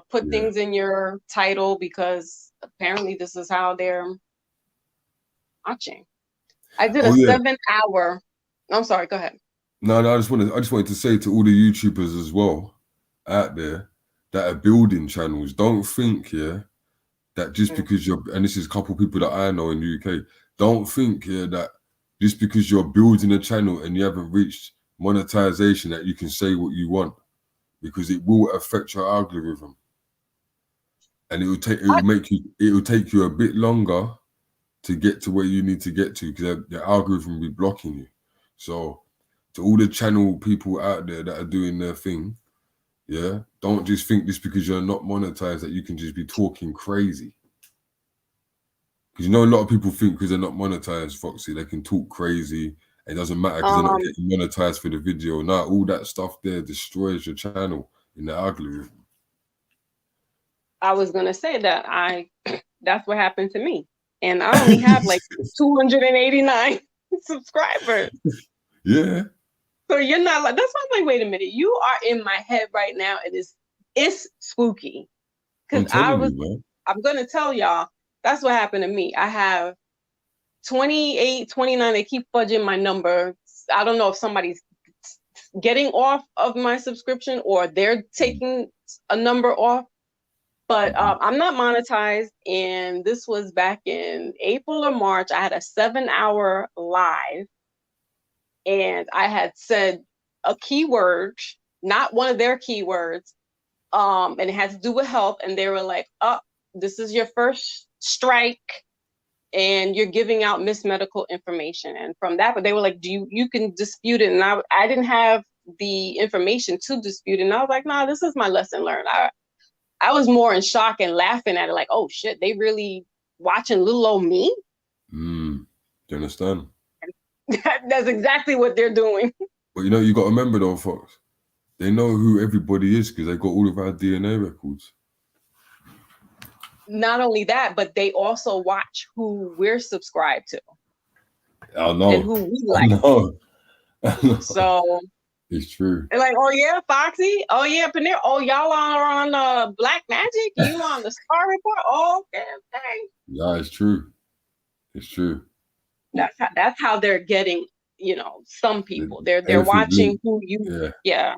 put things in your title, because apparently this is how they're watching. I did a 7-hour. I'm sorry, go ahead. No, I just wanted to say to all the YouTubers as well out there that are building channels, don't think that just because and this is a couple people that I know in the UK, don't think that just because you're building a channel and you haven't reached monetization that you can say what you want, because it will affect your algorithm, and it will take you a bit longer to get to where you need to get to, because the algorithm will be blocking you. So to all the channel people out there that are doing their thing, Yeah, don't just think just because you're not monetized that you can just be talking crazy. Because you know a lot of people think because they're not monetized, Foxy, they can talk crazy. It doesn't matter because they're not getting monetized for the video. Now all that stuff there destroys your channel in the algorithm. I was gonna say that that's what happened to me, and I only have like 289 subscribers. Yeah. So you're not like, that's why I'm like, wait a minute, you are in my head right now. It's spooky. Because I'm gonna tell y'all, that's what happened to me. I have 28, 29, they keep fudging my number. I don't know if somebody's getting off of my subscription or they're taking a number off. But I'm not monetized, and this was back in April or March. I had a 7-hour live, and I had said a keyword, not one of their keywords, and it had to do with health. And they were like, "Oh, this is your first strike, and you're giving out mismedical information." And from that, but they were like, you can dispute it?" And I didn't have the information to dispute it, and I was like, "Nah, this is my lesson learned." I was more in shock and laughing at it, like, "Oh shit, they really watching little old me?" Do you understand? That's exactly what they're doing. But you know, you got to remember though, Fox, they know who everybody is because they got all of our DNA records. Not only that, but they also watch who we're subscribed to. I know. And who we like. I know. So it's true. They're like, "Oh yeah, Foxy. Oh yeah, Peniros. Oh, y'all are on Black Magic. You on the Star Report? Oh, okay. Yeah, it's true. It's true. That's how they're getting. You know, some people they're watching who you. Yeah.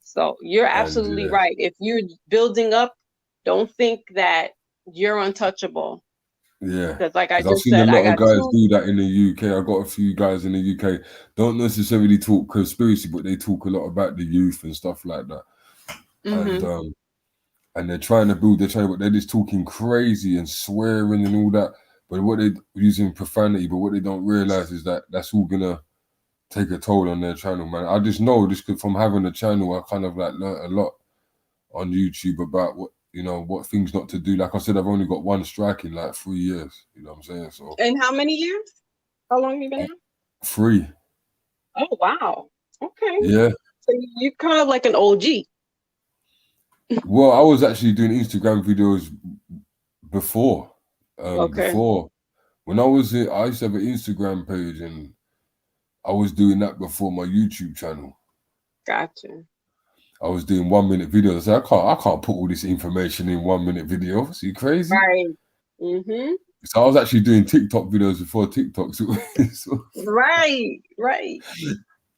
So you're absolutely right. If you're building up, don't think that you're untouchable. Yeah, because like I I've just seen said, a lot I of got guys do that in the UK. I got a few guys in the UK don't necessarily talk conspiracy, but they talk a lot about the youth and stuff like that. And they're trying to build their channel, but they're just talking crazy and swearing and all that. But what they're using profanity, but what they don't realize is that that's all gonna take a toll on their channel, man. I just know this from having a channel, I kind of like learned a lot on YouTube about what things not to do. Like I said, I've only got one strike in like 3 years. You know what I'm saying? So. And how many years? How long have you been out? 3. Oh wow. Okay. Yeah. So you're kind of like an OG. Well, I was actually doing Instagram videos before. Okay. Before when I used to have an Instagram page, and I was doing that before my YouTube channel. Gotcha. I was doing 1-minute videos. I said, I can't put all this information in 1-minute videos. Are you crazy? Right. So I was actually doing TikTok videos before TikTok. Right. Do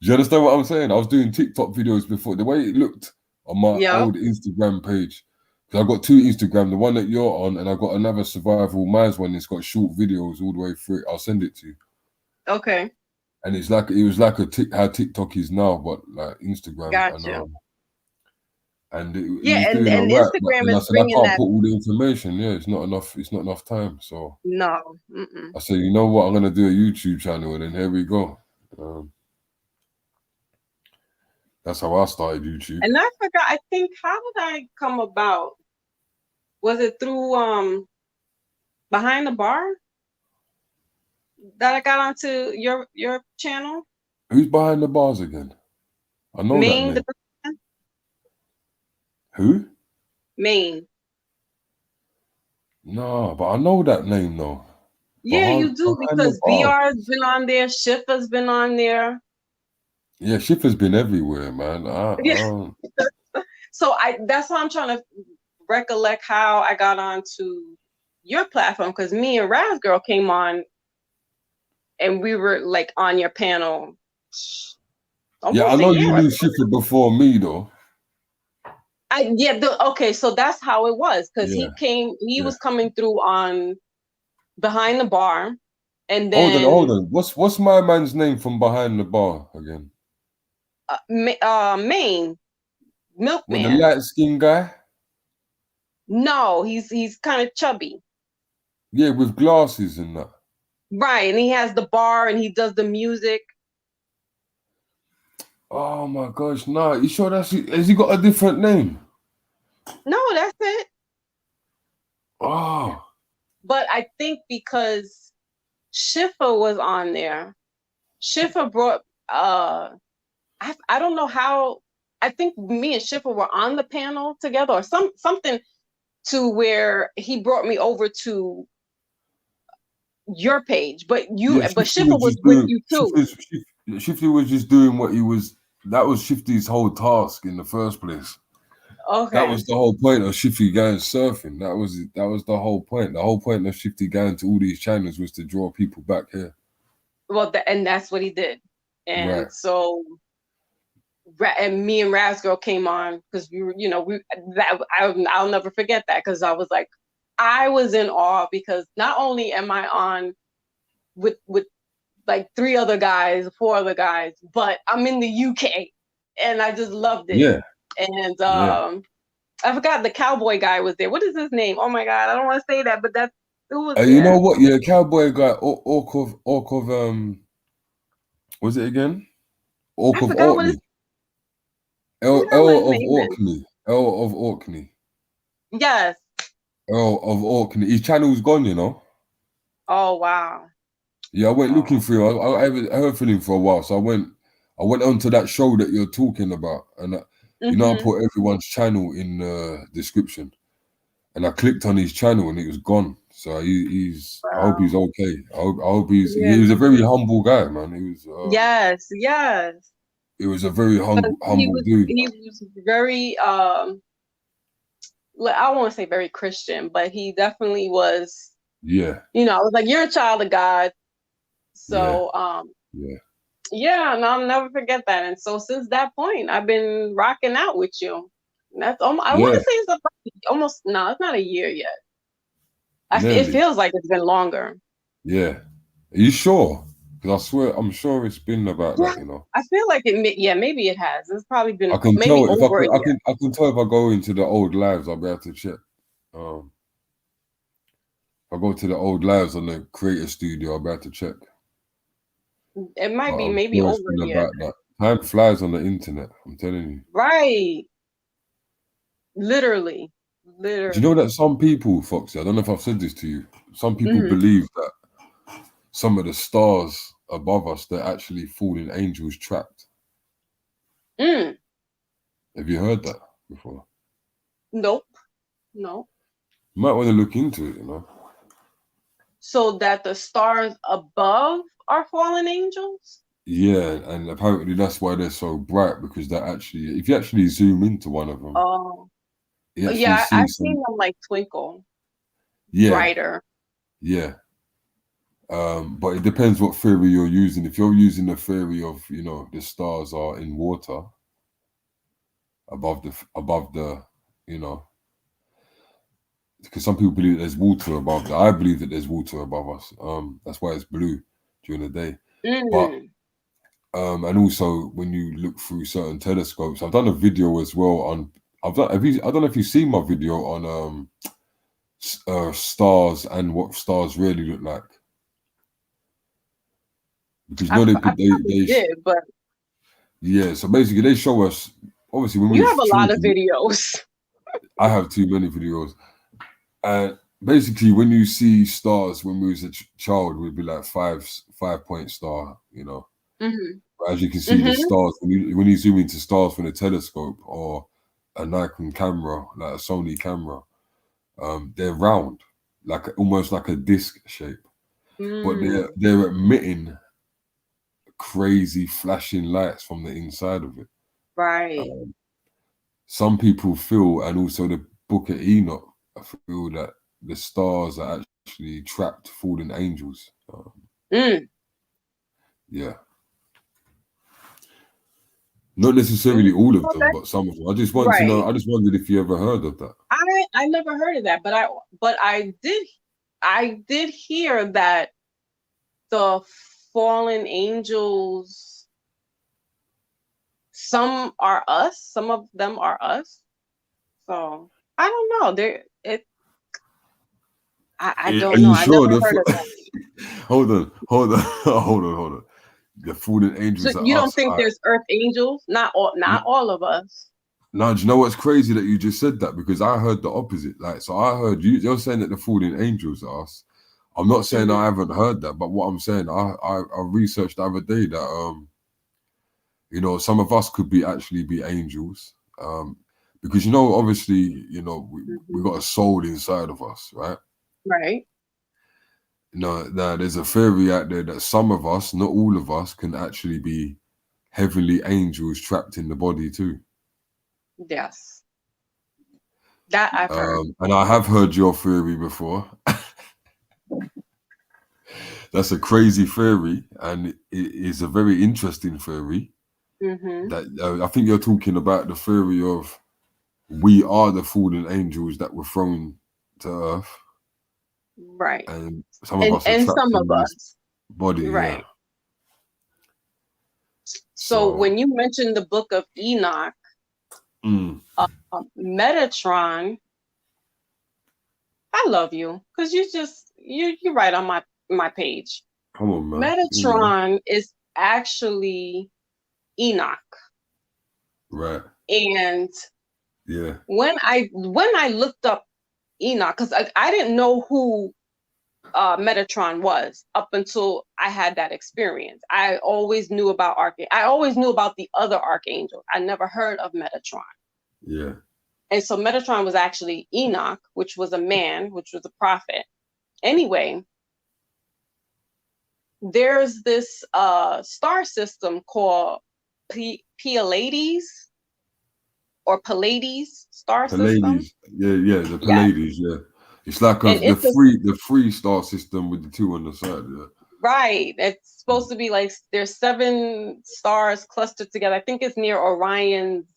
you understand what I'm saying? I was doing TikTok videos before. The way it looked on my old Instagram page. Because I got 2 Instagram, the one that you're on, and I got another Survivalminds one that's got short videos all the way through it. I'll send it to you. Okay. And it was like how TikTok is now, but like Instagram. Gotcha. And it was and doing Instagram is bringing I can't that. put all the information. Yeah, it's not enough time. So no. I said, you know what? I'm gonna do a YouTube channel, and then here we go. That's how I started YouTube. And I forgot. I think, how did I come about? Was it through Behind the Bar that I got onto your channel? Who's Behind the Bars again? I know Maine, that name. Who? Maine. No, but I know that name though. Yeah, you do, because VR's been on there, Shiffer's been on there. Yeah, Shiffer's been everywhere, man. So that's why I'm trying to recollect how I got onto your platform, because me and Raz Girl came on and we were like on your panel. Yeah, I know you knew Shiffer before me though. Okay, so that's how it was, because he was coming through on Behind the Bar, and then hold on. What's my man's name from Behind the Bar again? Maine, Milkman. What, the light skinned guy? No, he's kind of chubby. Yeah, with glasses and that. Right, and he has the bar and he does the music. Oh my gosh, nah. You sure that's it? Has he got a different name? No, that's it. Oh. But I think because Schiffer was on there, Schiffer brought I don't know how. I think me and Schiffer were on the panel together, or something to where he brought me over to your page. But Yeah, Schiffer was with you too. Shifty was just doing what he was. That was Shifty's whole task in the first place. Okay. That was the whole point of Shifty going surfing. That was the whole point. The whole point of Shifty going to all these channels was to draw people back here. Well, and that's what he did. And right. So, and me and Razgirl came on because I'll never forget that, because I was like, I was in awe, because not only am I on with like 4 other guys, but I'm in the UK, and I just loved it. Yeah. And I forgot the cowboy guy was there. What is his name? Oh my God, I don't want to say that, but that's who was there. You know what? Yeah, cowboy guy, Orkov. Was it again? Orkov Orkney. L of Orkney. Yes. L of Orkney. His channel's gone, you know. Oh wow. Yeah, I went looking for him. I heard from him for a while, so I went onto that show that you're talking about, and you know, I put everyone's channel in the description, and I clicked on his channel, and it was gone. So he's. Wow. I hope he's okay. I hope he's. Yeah. He was a very humble guy, man. He was. Yes. It was a very humble dude. He was very. I don't want to say very Christian, but he definitely was. Yeah. You know, I was like, you're a child of God. So, yeah, and I'll never forget that. And so since that point, I've been rocking out with you. That's I want to say it's almost, no, it's not a year yet. It feels like it's been longer. Yeah. Are you sure? Because I swear, I'm sure it's been about that, you know. I feel like maybe it has. It's probably been. I can tell if I can tell if I go into the old lives, I'll be able to check. If I go to the old lives on the Creator Studio, I'll be able to check. It might be maybe over a year. About that. Time flies on the internet, I'm telling you. Right. Literally. Do you know that some people, Foxy, I don't know if I've said this to you, some people believe that some of the stars above us, they're actually fallen angels trapped. Have you heard that before? Nope. No. You might want to look into it, you know. So that the stars above are fallen angels? Yeah, and apparently that's why they're so bright, because they're actually, if you actually zoom into one of them. Oh. Yeah, I've seen them like twinkle. Yeah. Brighter. Yeah. But it depends what theory you're using. If you're using the theory of, you know, the stars are in water above the, you know, because some people believe there's water above. I believe that there's water above us. That's why it's blue during the day. But and also when you look through certain telescopes, I've done a video as well on. I don't know if you've seen my video on stars and what stars really look like. Because you know they did, but yeah. So basically, they show us obviously when you have a lot of videos. I have too many videos. And basically, when you see stars, when we was a child, we'd be like 5-point star, you know. But as you can see, the stars when you zoom into stars from a telescope or a Nikon camera, like a Sony camera, they're round, almost like a disc shape, but they're emitting crazy flashing lights from the inside of it. Right. Some people feel, and also the Book of Enoch, I feel that the stars are actually trapped fallen angels. Yeah. Not necessarily all of them, but some of them. I just want to know. I just wondered if you ever heard of that. I never heard of that, but I did hear that the fallen angels, some are us, some of them are us. So I don't know. I don't know. I never heard of that. Hold on. the fallen angels So are you don't us. think there's earth angels? Not all of us. No, do you know what's crazy that you just said that? Because I heard the opposite. Like, so I heard you're saying that the fallen angels are us. I'm not saying I haven't heard that, but what I'm saying, I researched the other day that you know, some of us could actually be angels. Because you know, obviously, you know, we got a soul inside of us, right? Right. Now there's a theory out there that some of us, not all of us, can actually be heavenly angels trapped in the body too. Yes. That I've heard. And I have heard your theory before. That's a crazy theory, and it is a very interesting theory. That I think you're talking about the theory of we are the fallen angels that were thrown to earth, right? And some of us are trapped some in of this us, body, right? Yeah. So when you mentioned the book of Enoch, Metatron, I love you because you're right on my page. Come on, man. Metatron is actually Enoch. Right. And yeah, when I looked up Enoch, because I didn't know who Metatron was up until I had that experience. I always knew about I always knew about the other archangel. I never heard of Metatron. Yeah. And so Metatron was actually Enoch, which was a man, which was a prophet. Anyway, there's this star system called Pleiades or Pleiades star system. Yeah, the Pleiades, yeah. It's like the three star system with the two on the side, yeah. Right. It's supposed to be like there's 7 stars clustered together. I think it's near Orion's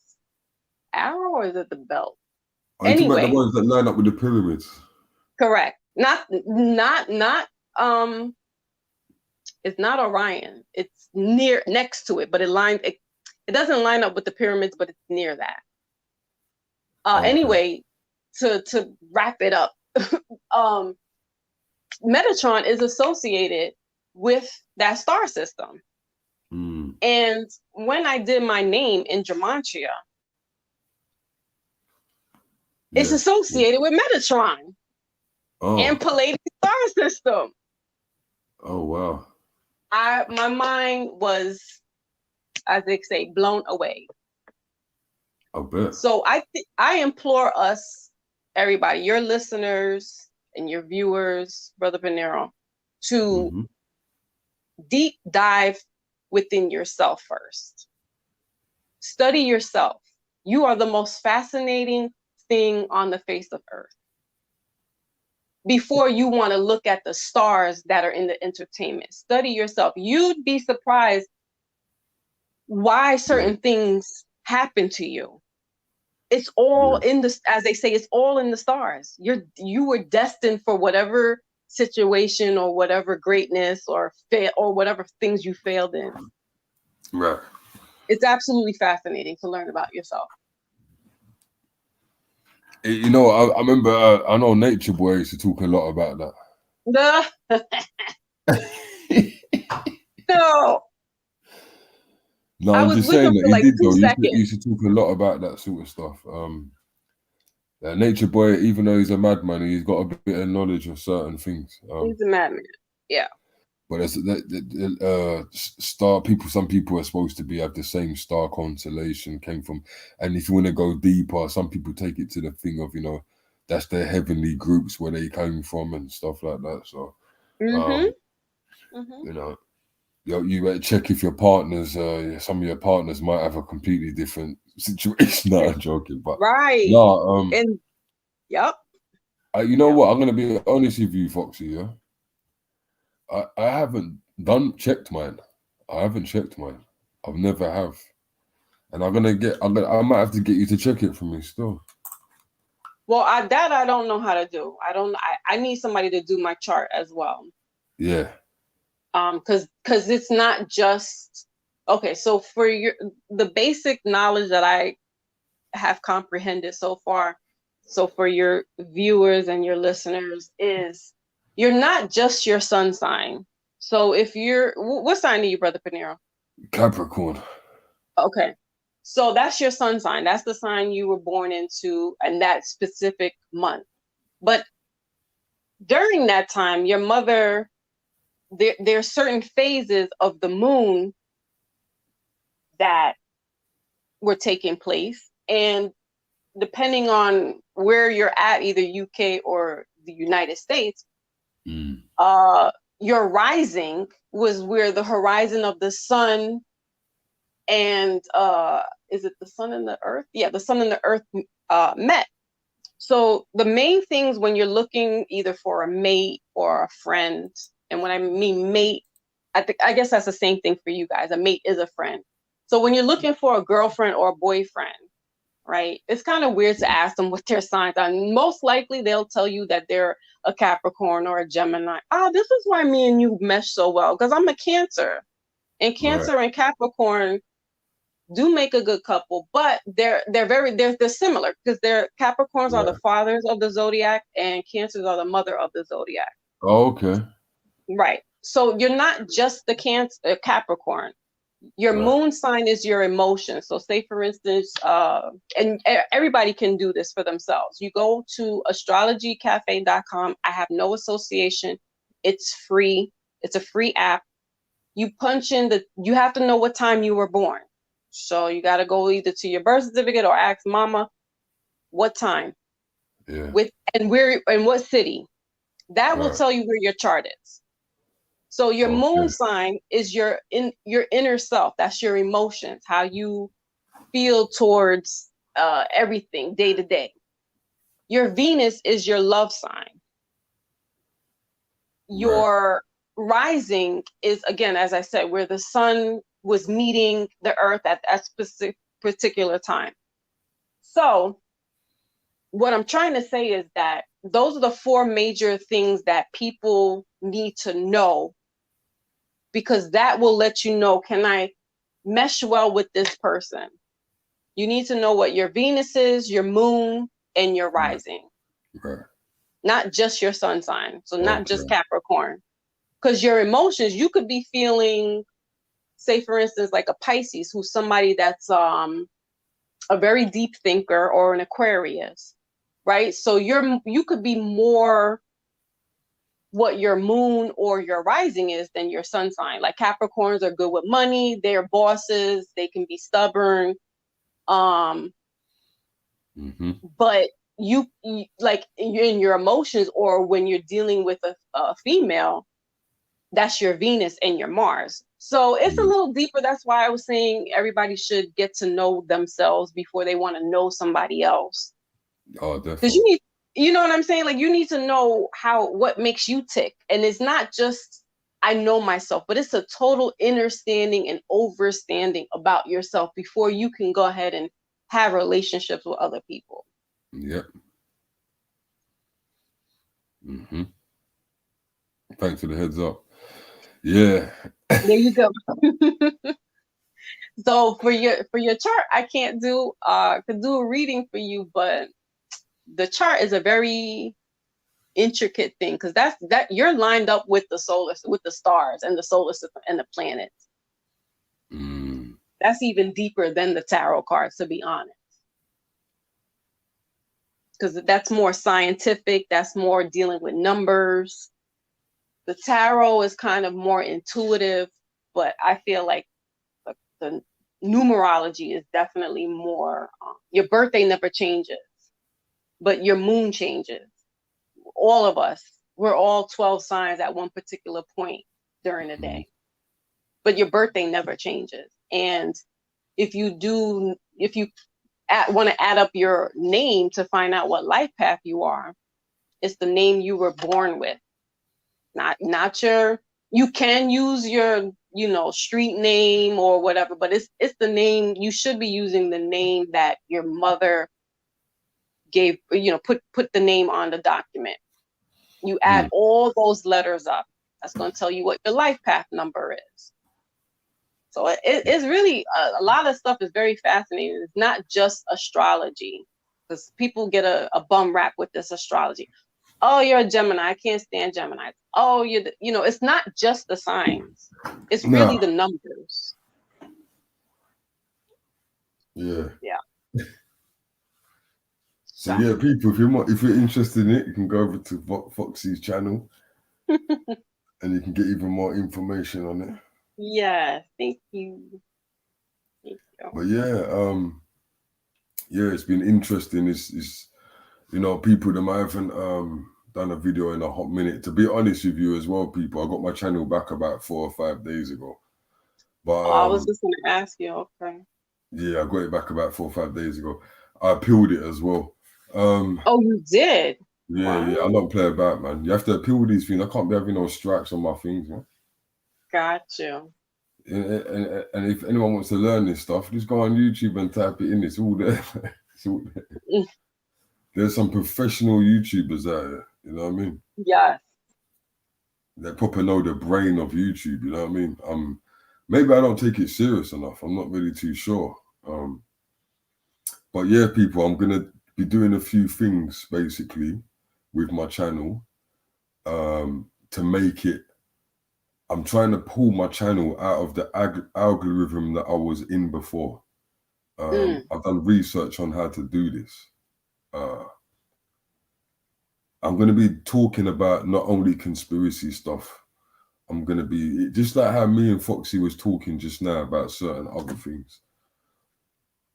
arrow, or is it the belt? Are you talking about the ones that line up with the pyramids? Correct. Not it's not Orion. It's next to it, but it doesn't line up with the pyramids, but it's near that. Anyway, to wrap it up, Metatron is associated with that star system. And when I did my name in Gematria, it's associated with Metatron and Pleiades star system. Oh, wow. My mind was, as they say, blown away. I bet. So I implore us, everybody, your listeners and your viewers, Brother Peniro, to deep dive within yourself first. Study yourself. You are the most fascinating thing on the face of earth. Before you want to look at the stars that are in the entertainment, study yourself. You'd be surprised why certain things happen to you. It's all in the, as they say, it's all in the stars. You were destined for whatever situation or whatever greatness or whatever things you failed in. Right. It's absolutely fascinating to learn about yourself. You know, I remember, I know Nature Boy used to talk a lot about that. No. No, I'm just saying that he did though. He used to talk a lot about that sort of stuff. Nature Boy, even though he's a madman, he's got a bit of knowledge of certain things. He's a madman, yeah. But as star people, some people are supposed to have the same star constellation came from. And if you want to go deeper, some people take it to the thing of, you know, that's their heavenly groups where they came from and stuff like that. So, you know, you better check if your partners, some of your partners might have a completely different situation. No, I'm joking, but right. No, yep. You know what? I'm gonna be honest with you, Foxy. Yeah, I haven't checked mine. I haven't checked mine. I've never have, and I might have to get you to check it for me still. Well, I don't know how to do. I need somebody to do my chart as well. Yeah. Because it's not just okay. So for the basic knowledge that I have comprehended so far, so for your viewers and your listeners, is you're not just your sun sign. So if you're, what sign are you, Brother Pinero? Capricorn. Okay. So that's your sun sign. That's the sign you were born into in that specific month. But during that time, your mother, there are certain phases of the moon that were taking place. And depending on where you're at, either UK or the United States, your rising was where the horizon of the sun and is it the sun and the earth? Yeah, the sun and the earth met. So the main things when you're looking either for a mate or a friend, and when I mean mate, I guess that's the same thing for you guys. A mate is a friend. So when you're looking for a girlfriend or a boyfriend, right, it's kind of weird to ask them what their signs are. Most likely they'll tell you that they're a Capricorn or a Gemini. This is why me and you mesh so well, because I'm a Cancer. And Cancer and Capricorn do make a good couple, but they're similar because Capricorns are the fathers of the zodiac and Cancers are the mother of the zodiac. Oh, okay. Right. So you're not just the Capricorn. Your moon sign is your emotions. So say for instance, and everybody can do this for themselves. You go to astrologycafe.com. I have no association. It's free. It's a free app. You punch in you have to know what time you were born. So you got to go either to your birth certificate or ask mama what time, and where and what city. That will tell you where your chart is. So your moon sign is your inner self. That's your emotions, how you feel towards everything day to day. Your Venus is your love sign. Your rising is, again, as I said, where the sun was meeting the earth at that specific particular time. So what I'm trying to say is that those are the four major things that people need to know, because that will let you know, can I mesh well with this person? You need to know what your Venus is, your moon, and your rising. Not just your sun sign. So not just Capricorn. Because your emotions, you could be feeling, say for instance, like a Pisces, who's somebody that's a very deep thinker, or an Aquarius, right? So you could be more what your moon or your rising is than your sun sign. Like Capricorns are good with money, they're bosses, they can be stubborn. But you like in your emotions, or when you're dealing with a female, that's your Venus and your Mars. So it's a little deeper. That's why I was saying everybody should get to know themselves before they want to know somebody else. Oh, definitely. Because you know what I'm saying? Like, you need to know what makes you tick. And it's not just, I know myself, but it's a total understanding and overstanding about yourself before you can go ahead and have relationships with other people. Yep. Thanks for the heads up. Yeah. There you go. So for your chart, I can't could do a reading for you, but the chart is a very intricate thing, because that you're lined up with the stars and the solar system and the planets. That's even deeper than the tarot cards, to be honest, because that's more scientific. That's more dealing with numbers. The tarot is kind of more intuitive, but I feel like the numerology is definitely more. Your birthday never changes, but your moon changes. All of us, we're all 12 signs at one particular point during the day, but your birthday never changes. And if you want to add up your name to find out what life path you are, it's the name you were born with. Not your, you can use your, street name or whatever, but it's the name. You should be using the name that your mother gave, put the name on the document. You add all those letters up. That's going to tell you what your life path number is. So it's really, a lot of stuff is very fascinating. It's not just astrology, because people get a bum rap with this astrology. oh, you're a Gemini. I can't stand Geminis. Oh, it's not just the signs. It's really the numbers. Yeah. Yeah. So yeah, people, if you're interested in it, you can go over to Foxy's channel and you can get even more information on it. Yeah, thank you. Thank you. But yeah, it's been interesting. It's people that I haven't done a video in a hot minute. To be honest with you as well, people, I got my channel back about 4 or 5 days ago. But I was just gonna ask you, okay. Yeah, I got it back about 4 or 5 days ago. I appealed it as well. Oh, you did? Yeah, wow. Yeah, I don't play about, man. You have to appeal these things. I can't be having no strikes on my things, man. Got you. And if anyone wants to learn this stuff, just go on YouTube and type it in. It's all there. It's all there. There's some professional YouTubers out there, you know what I mean? Yes. They proper know the brain of YouTube, you know what I mean? Maybe I don't take it serious enough. I'm not really too sure. But yeah, people, I'm gonna be doing a few things basically with my channel to make it. I'm trying to pull my channel out of the algorithm that I was in before. I've done research on how to do this. I'm going to be talking about not only conspiracy stuff. I'm going to be just like how me and Foxy was talking just now about certain other things.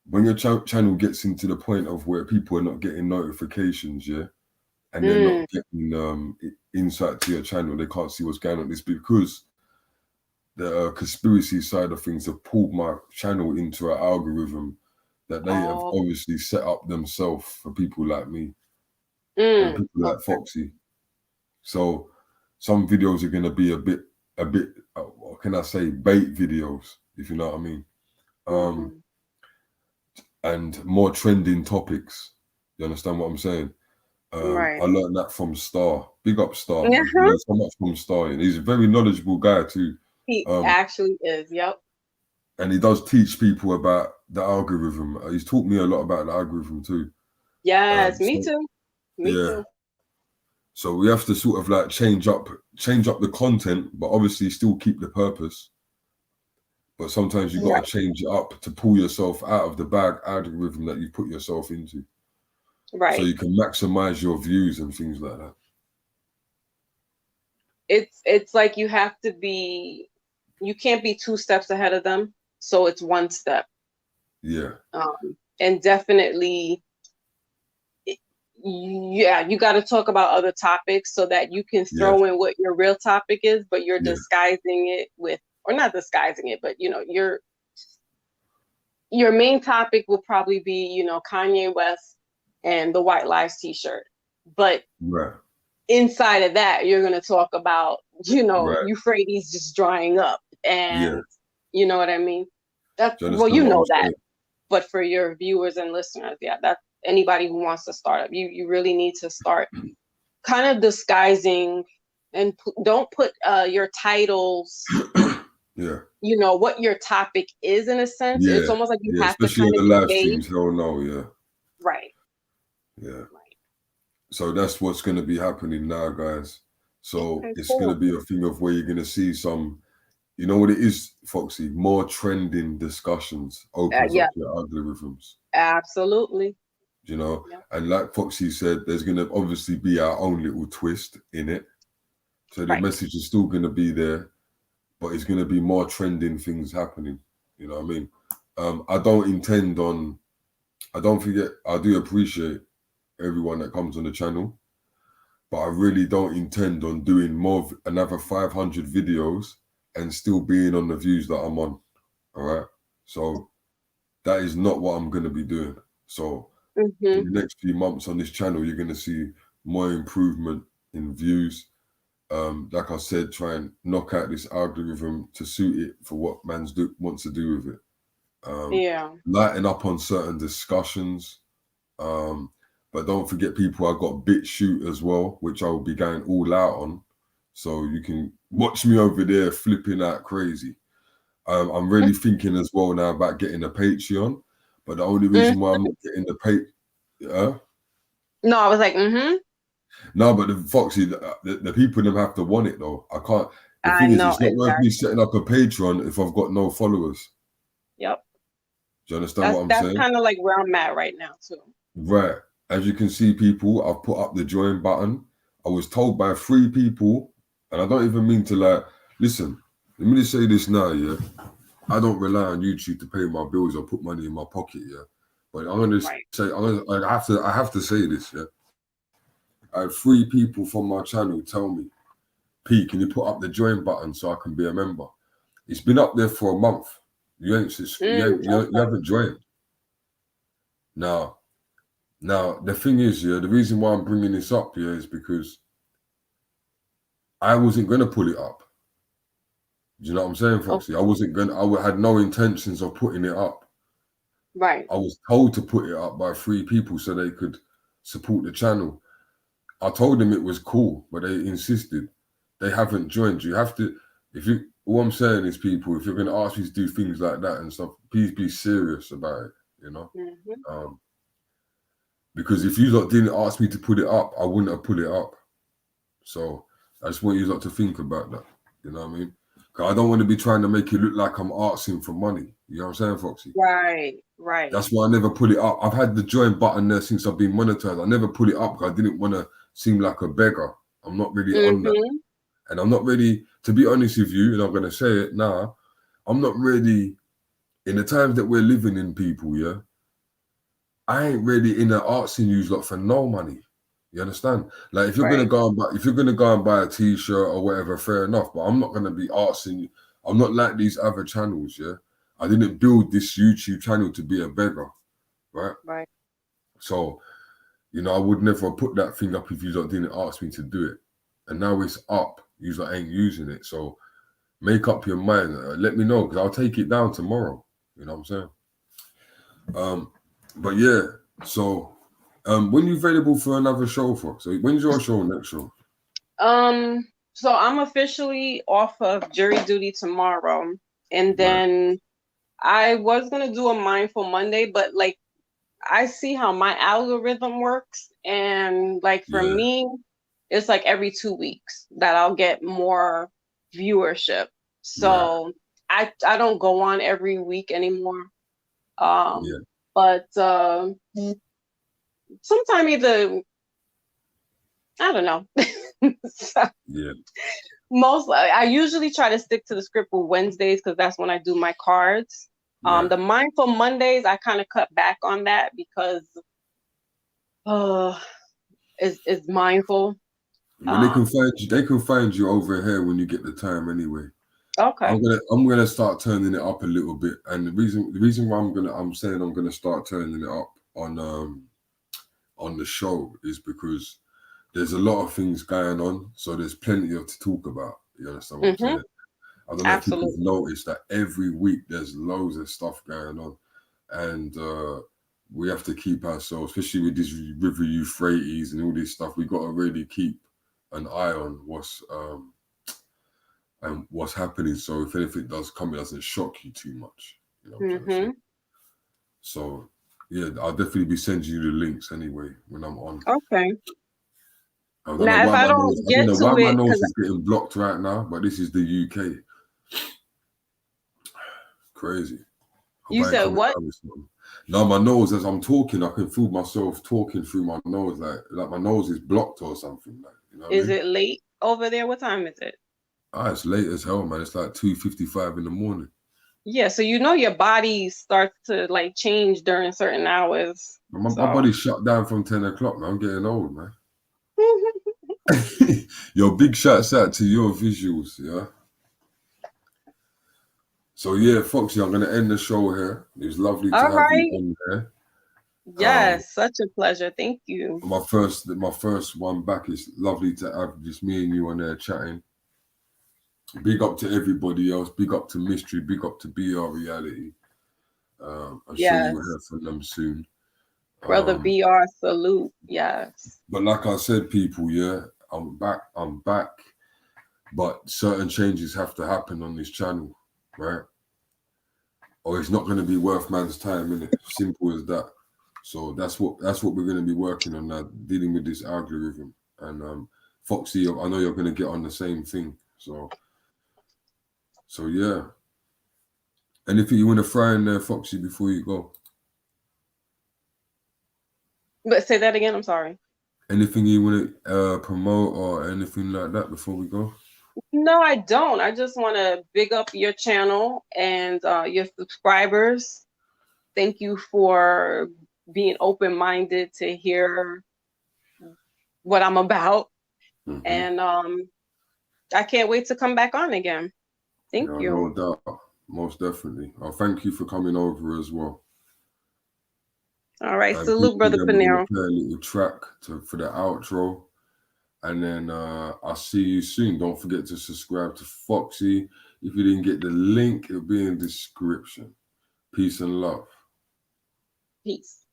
When your channel gets into the point of where people are not getting notifications, yeah, and they're not getting insight to your channel, they can't see what's going on. It's because the conspiracy side of things have pulled my channel into an algorithm that they have obviously set up themselves for people like me and people like Foxy. So some videos are going to be a bit, what can I say, bait videos, if you know what I mean. And more trending topics. You understand what I'm saying? Right. I learned that from Star. Big up Star. I learned so much from Star. And he's a very knowledgeable guy too. He actually is, yep. And he does teach people about the algorithm. He's taught me a lot about the algorithm too. Yes, me too. Me too. So we have to sort of like change up the content, but obviously still keep the purpose. But sometimes you got to change it up to pull yourself out of the bad algorithm that you put yourself into. Right. So you can maximize your views and things like that. It's like you have to be, you can't be 2 steps ahead of them. So it's 1 step. Yeah. And definitely, you got to talk about other topics so that you can throw in what your real topic is, but you're disguising it with, or not disguising it, but your main topic will probably be, Kanye West and the White Lies t-shirt. But inside of that, you're going to talk about, Euphrates just drying up. And you know what I mean? That's, well, you know that. But for your viewers and listeners, that's anybody who wants to start up. You really need to start kind of disguising and don't put your titles, what your topic is in a sense. Yeah. It's almost like you have to kind of the live streams. Hell no, Right. Yeah. Right. So that's what's going to be happening now, guys. So it's going to be a thing of where you're going to see some, you know what it is, Foxy? More trending discussions opens up your algorithms. Absolutely. And like Foxy said, there's going to obviously be our own little twist in it. So the message is still going to be there, but it's going to be more trending things happening. You know what I mean? I do appreciate everyone that comes on the channel, but I really don't intend on doing another 500 videos and still being on the views that I'm on. All right. So that is not what I'm going to be doing. So in the next few months on this channel, you're going to see more improvement in views. Like I said, try and knock out this algorithm to suit it for what man's wants to do with it. Lighten up on certain discussions. But don't forget, people, I got BitChute as well, which I will be going all out on. So you can watch me over there flipping out crazy. I'm really thinking as well now about getting a Patreon, but the only reason why I'm not getting the No, I was like, No, but the Foxy, the people them have to want it though. I can't. The I thing is, know, it's not worth me exactly. setting up a Patreon if I've got no followers. Yep. Do you understand what I'm That's saying? kind of like where I'm at right now too. Right. As you can see, people, I've put up the join button. I was told by 3 people, and I don't even mean to like. Listen, let me just say this now, yeah. I don't rely on YouTube to pay my bills or put money in my pocket, yeah. But I'm gonna Right. say, I have to say this, yeah. I had 3 people from my channel tell me, P, can you put up the join button so I can be a member? It's been up there for a month. You haven't joined. Now, the thing is, yeah, the reason why I'm bringing this up here is because I wasn't gonna pull it up. Do you know what I'm saying, Foxy? Okay. I had no intentions of putting it up. Right. I was told to put it up by 3 people so they could support the channel. I told them it was cool, but they insisted. They haven't joined. You have to, all I'm saying is, people, if you're going to ask me to do things like that and stuff, please be serious about it, you know? Mm-hmm. Because if you lot didn't ask me to put it up, I wouldn't have put it up. So I just want you lot to think about that, you know what I mean? Because I don't want to be trying to make it look like I'm asking for money. You know what I'm saying, Foxy? Right. That's why I never put it up. I've had the join button there since I've been monetized. I never put it up because I didn't want to seem like a beggar. I'm not really on that. Mm-hmm. And I'm not ready, to be honest with you, and I'm going to say it now, I'm not ready, in the times that we're living in, people, yeah, I ain't really in the arts and use lot for no money. You understand? Like, if you're Right. gonna go and buy a t-shirt or whatever, fair enough. But I'm not gonna be artsing you. I'm not like these other channels, yeah. I didn't build this YouTube channel to be a beggar, right? Right. So, you know, I would never put that thing up if you lot didn't ask me to do it. And now it's up. You lot ain't using it. So make up your mind. Let me know, because I'll take it down tomorrow. You know what I'm saying? But yeah, so when you available for another show, for? So when's your show, next show? So I'm officially off of jury duty tomorrow. And then I was gonna do a mindful Monday, but like I see how my algorithm works, and like for me, it's like every 2 weeks that I'll get more viewership. So I don't go on every week anymore. But sometime either, I don't know. So, I usually try to stick to the script for Wednesdays because that's when I do my cards. The mindful Mondays, I kind of cut back on that because it's mindful. But they can find you over here when you get the time anyway. Okay. I'm gonna start turning it up a little bit, and the reason why I'm saying I'm gonna start turning it up on the show is because there's a lot of things going on, so there's plenty to talk about. You understand what I'm saying? I don't know if people have noticed that every week there's loads of stuff going on, and we have to keep ourselves, especially with this river Euphrates and all this stuff. We got to really keep an eye on what's happening. So if anything does come, it doesn't shock you too much. You know what I'm trying to say? So yeah, I'll definitely be sending you the links anyway when I'm on. Okay. I don't know why my nose is getting blocked right now, but this is the UK. Crazy. You said what? No, my nose, as I'm talking, I can feel myself talking through my nose, like my nose is blocked or something. Like, you know is it late over there? What time is it? It's late as hell, man. It's like 2:55 in the morning. Yeah, so you know your body starts to like change during certain hours. My body's shut down from 10 o'clock, man. I'm getting old, man. Yo, big shouts out to your visuals, yeah. So yeah, Foxy, I'm gonna end the show here. It was lovely to have you on there. Yes, such a pleasure. Thank you. My first one back. Is lovely to have just me and you on there chatting. Big up to everybody else. Big up to Mystery. Big up to BR Reality. I'm sure you will hear from them soon. Brother BR, salute. Yes. But like I said, people, yeah, I'm back. But certain changes have to happen on this channel, right? Or it's not going to be worth man's time, innit? Simple as that. So that's what we're going to be working on now, dealing with this algorithm. And Foxy, I know you're going to get on the same thing. So yeah. Anything you want to throw in there, Foxy, before you go? But say that again. I'm sorry. Anything you want to promote or anything like that before we go? No, I don't. I just want to big up your channel and your subscribers. Thank you for being open-minded to hear what I'm about. Mm-hmm. And I can't wait to come back on again. Thank you. No doubt. Most definitely. Thank you for coming over as well. All right. Salute, Brother Peniros. Play a little track for the outro. And then I'll see you soon. Don't forget to subscribe to Foxy. If you didn't get the link, it'll be in the description. Peace and love. Peace.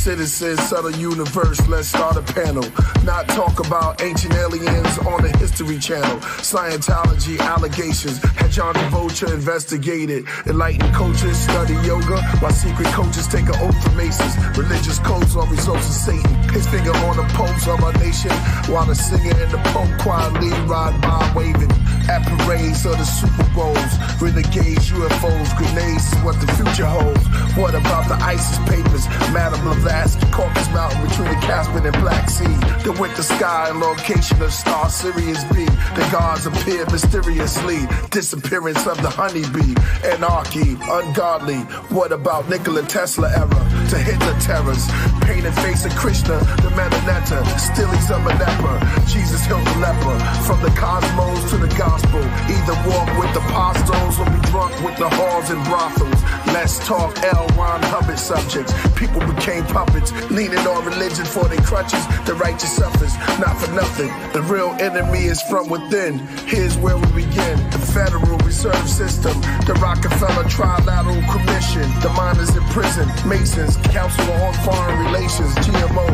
Citizens of the universe, let's start a panel. Not talk about ancient aliens on the History Channel. Scientology allegations had John Vulture investigated. Enlightened coaches study yoga while secret coaches take an oath for Masons. Religious codes are results of Satan. His finger on the pulse of our nation while the singer and the Pope quietly ride by waving. At parades of the Super Bowls, renegades, UFOs, grenades is what the future holds. What about the ISIS papers? Madame Blavatsky, Caucasus Mountain between the Caspian and Black Sea. The winter sky and location of star Sirius B. The gods appear mysteriously. Disappearance of the honeybee. Anarchy, ungodly. What about Nikola Tesla era? To Hitler terrors. Painted face of Krishna, the Mananetta. Stillies of a leper. Jesus healed the leper. From the cosmos to the gospel. Either walk with the apostles or be drunk with the whores and brothels. Let's talk L. Ron Hubbard subjects. People became puppets, leaning on religion for their crutches. The righteous suffers, not for nothing. The real enemy is from within. Here's where we begin. The Federal Reserve System, the Rockefeller Trilateral Commission, the miners in prison, Masons, Council on Foreign Relations, GMO,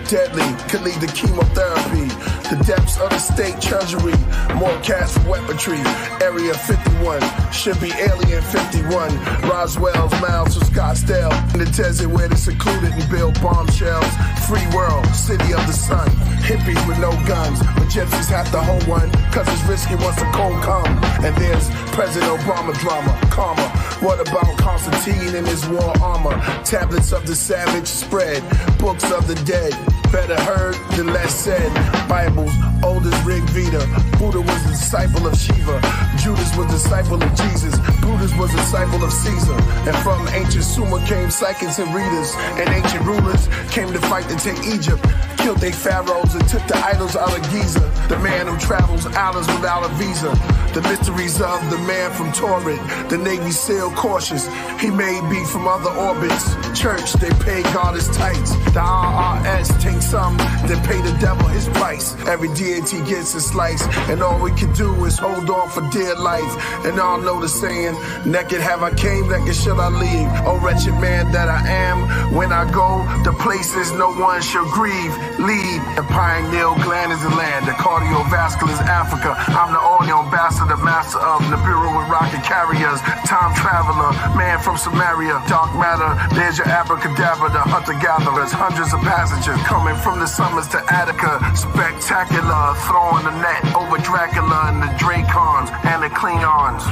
deadly, could lead to chemotherapy. The depths of the state treasury, more cash for weaponry. Area 51, should be Alien 51. Roswell's miles to Scottsdale, in the desert where they're secluded and build bombshells. Free world, city of the sun. Hippies with no guns, but gypsies have to hold one, cause it's risky once the cold come. And there's President Obama drama, karma. What about Constantine and his war armor? Tablets of the savage spread, books of the dead. Better heard than less said. Bibles, old as Rig Veda. Buddha was a disciple of Shiva. Judas was a disciple of Jesus. Buddha was a disciple of Caesar. And from ancient Sumer came psychics and readers. And ancient rulers came to fight to take Egypt. Killed their pharaohs and took the idols out of Giza. The man who travels islands without a visa. The mysteries of the man from Torrid. The Navy SEAL cautious. He may be from other orbits. Church, they pay God his tights. The IRS take some, then pay the devil his price. Every deity gets a slice, and all we can do is hold on for dear life. And all know the saying, naked have I came, naked shall I leave. Oh wretched man that I am, when I go, the places no one shall grieve. Lead, the pineal gland is the land, the cardiovascular is Africa. I'm the audio ambassador, master of Nibiru with rocket carriers. Time traveler, man from Samaria. Dark matter, there's your abracadabra, the hunter-gatherers. Hundreds of passengers coming from the summers to Attica. Spectacular, throwing the net over Dracula and the Dracons and the Klingons.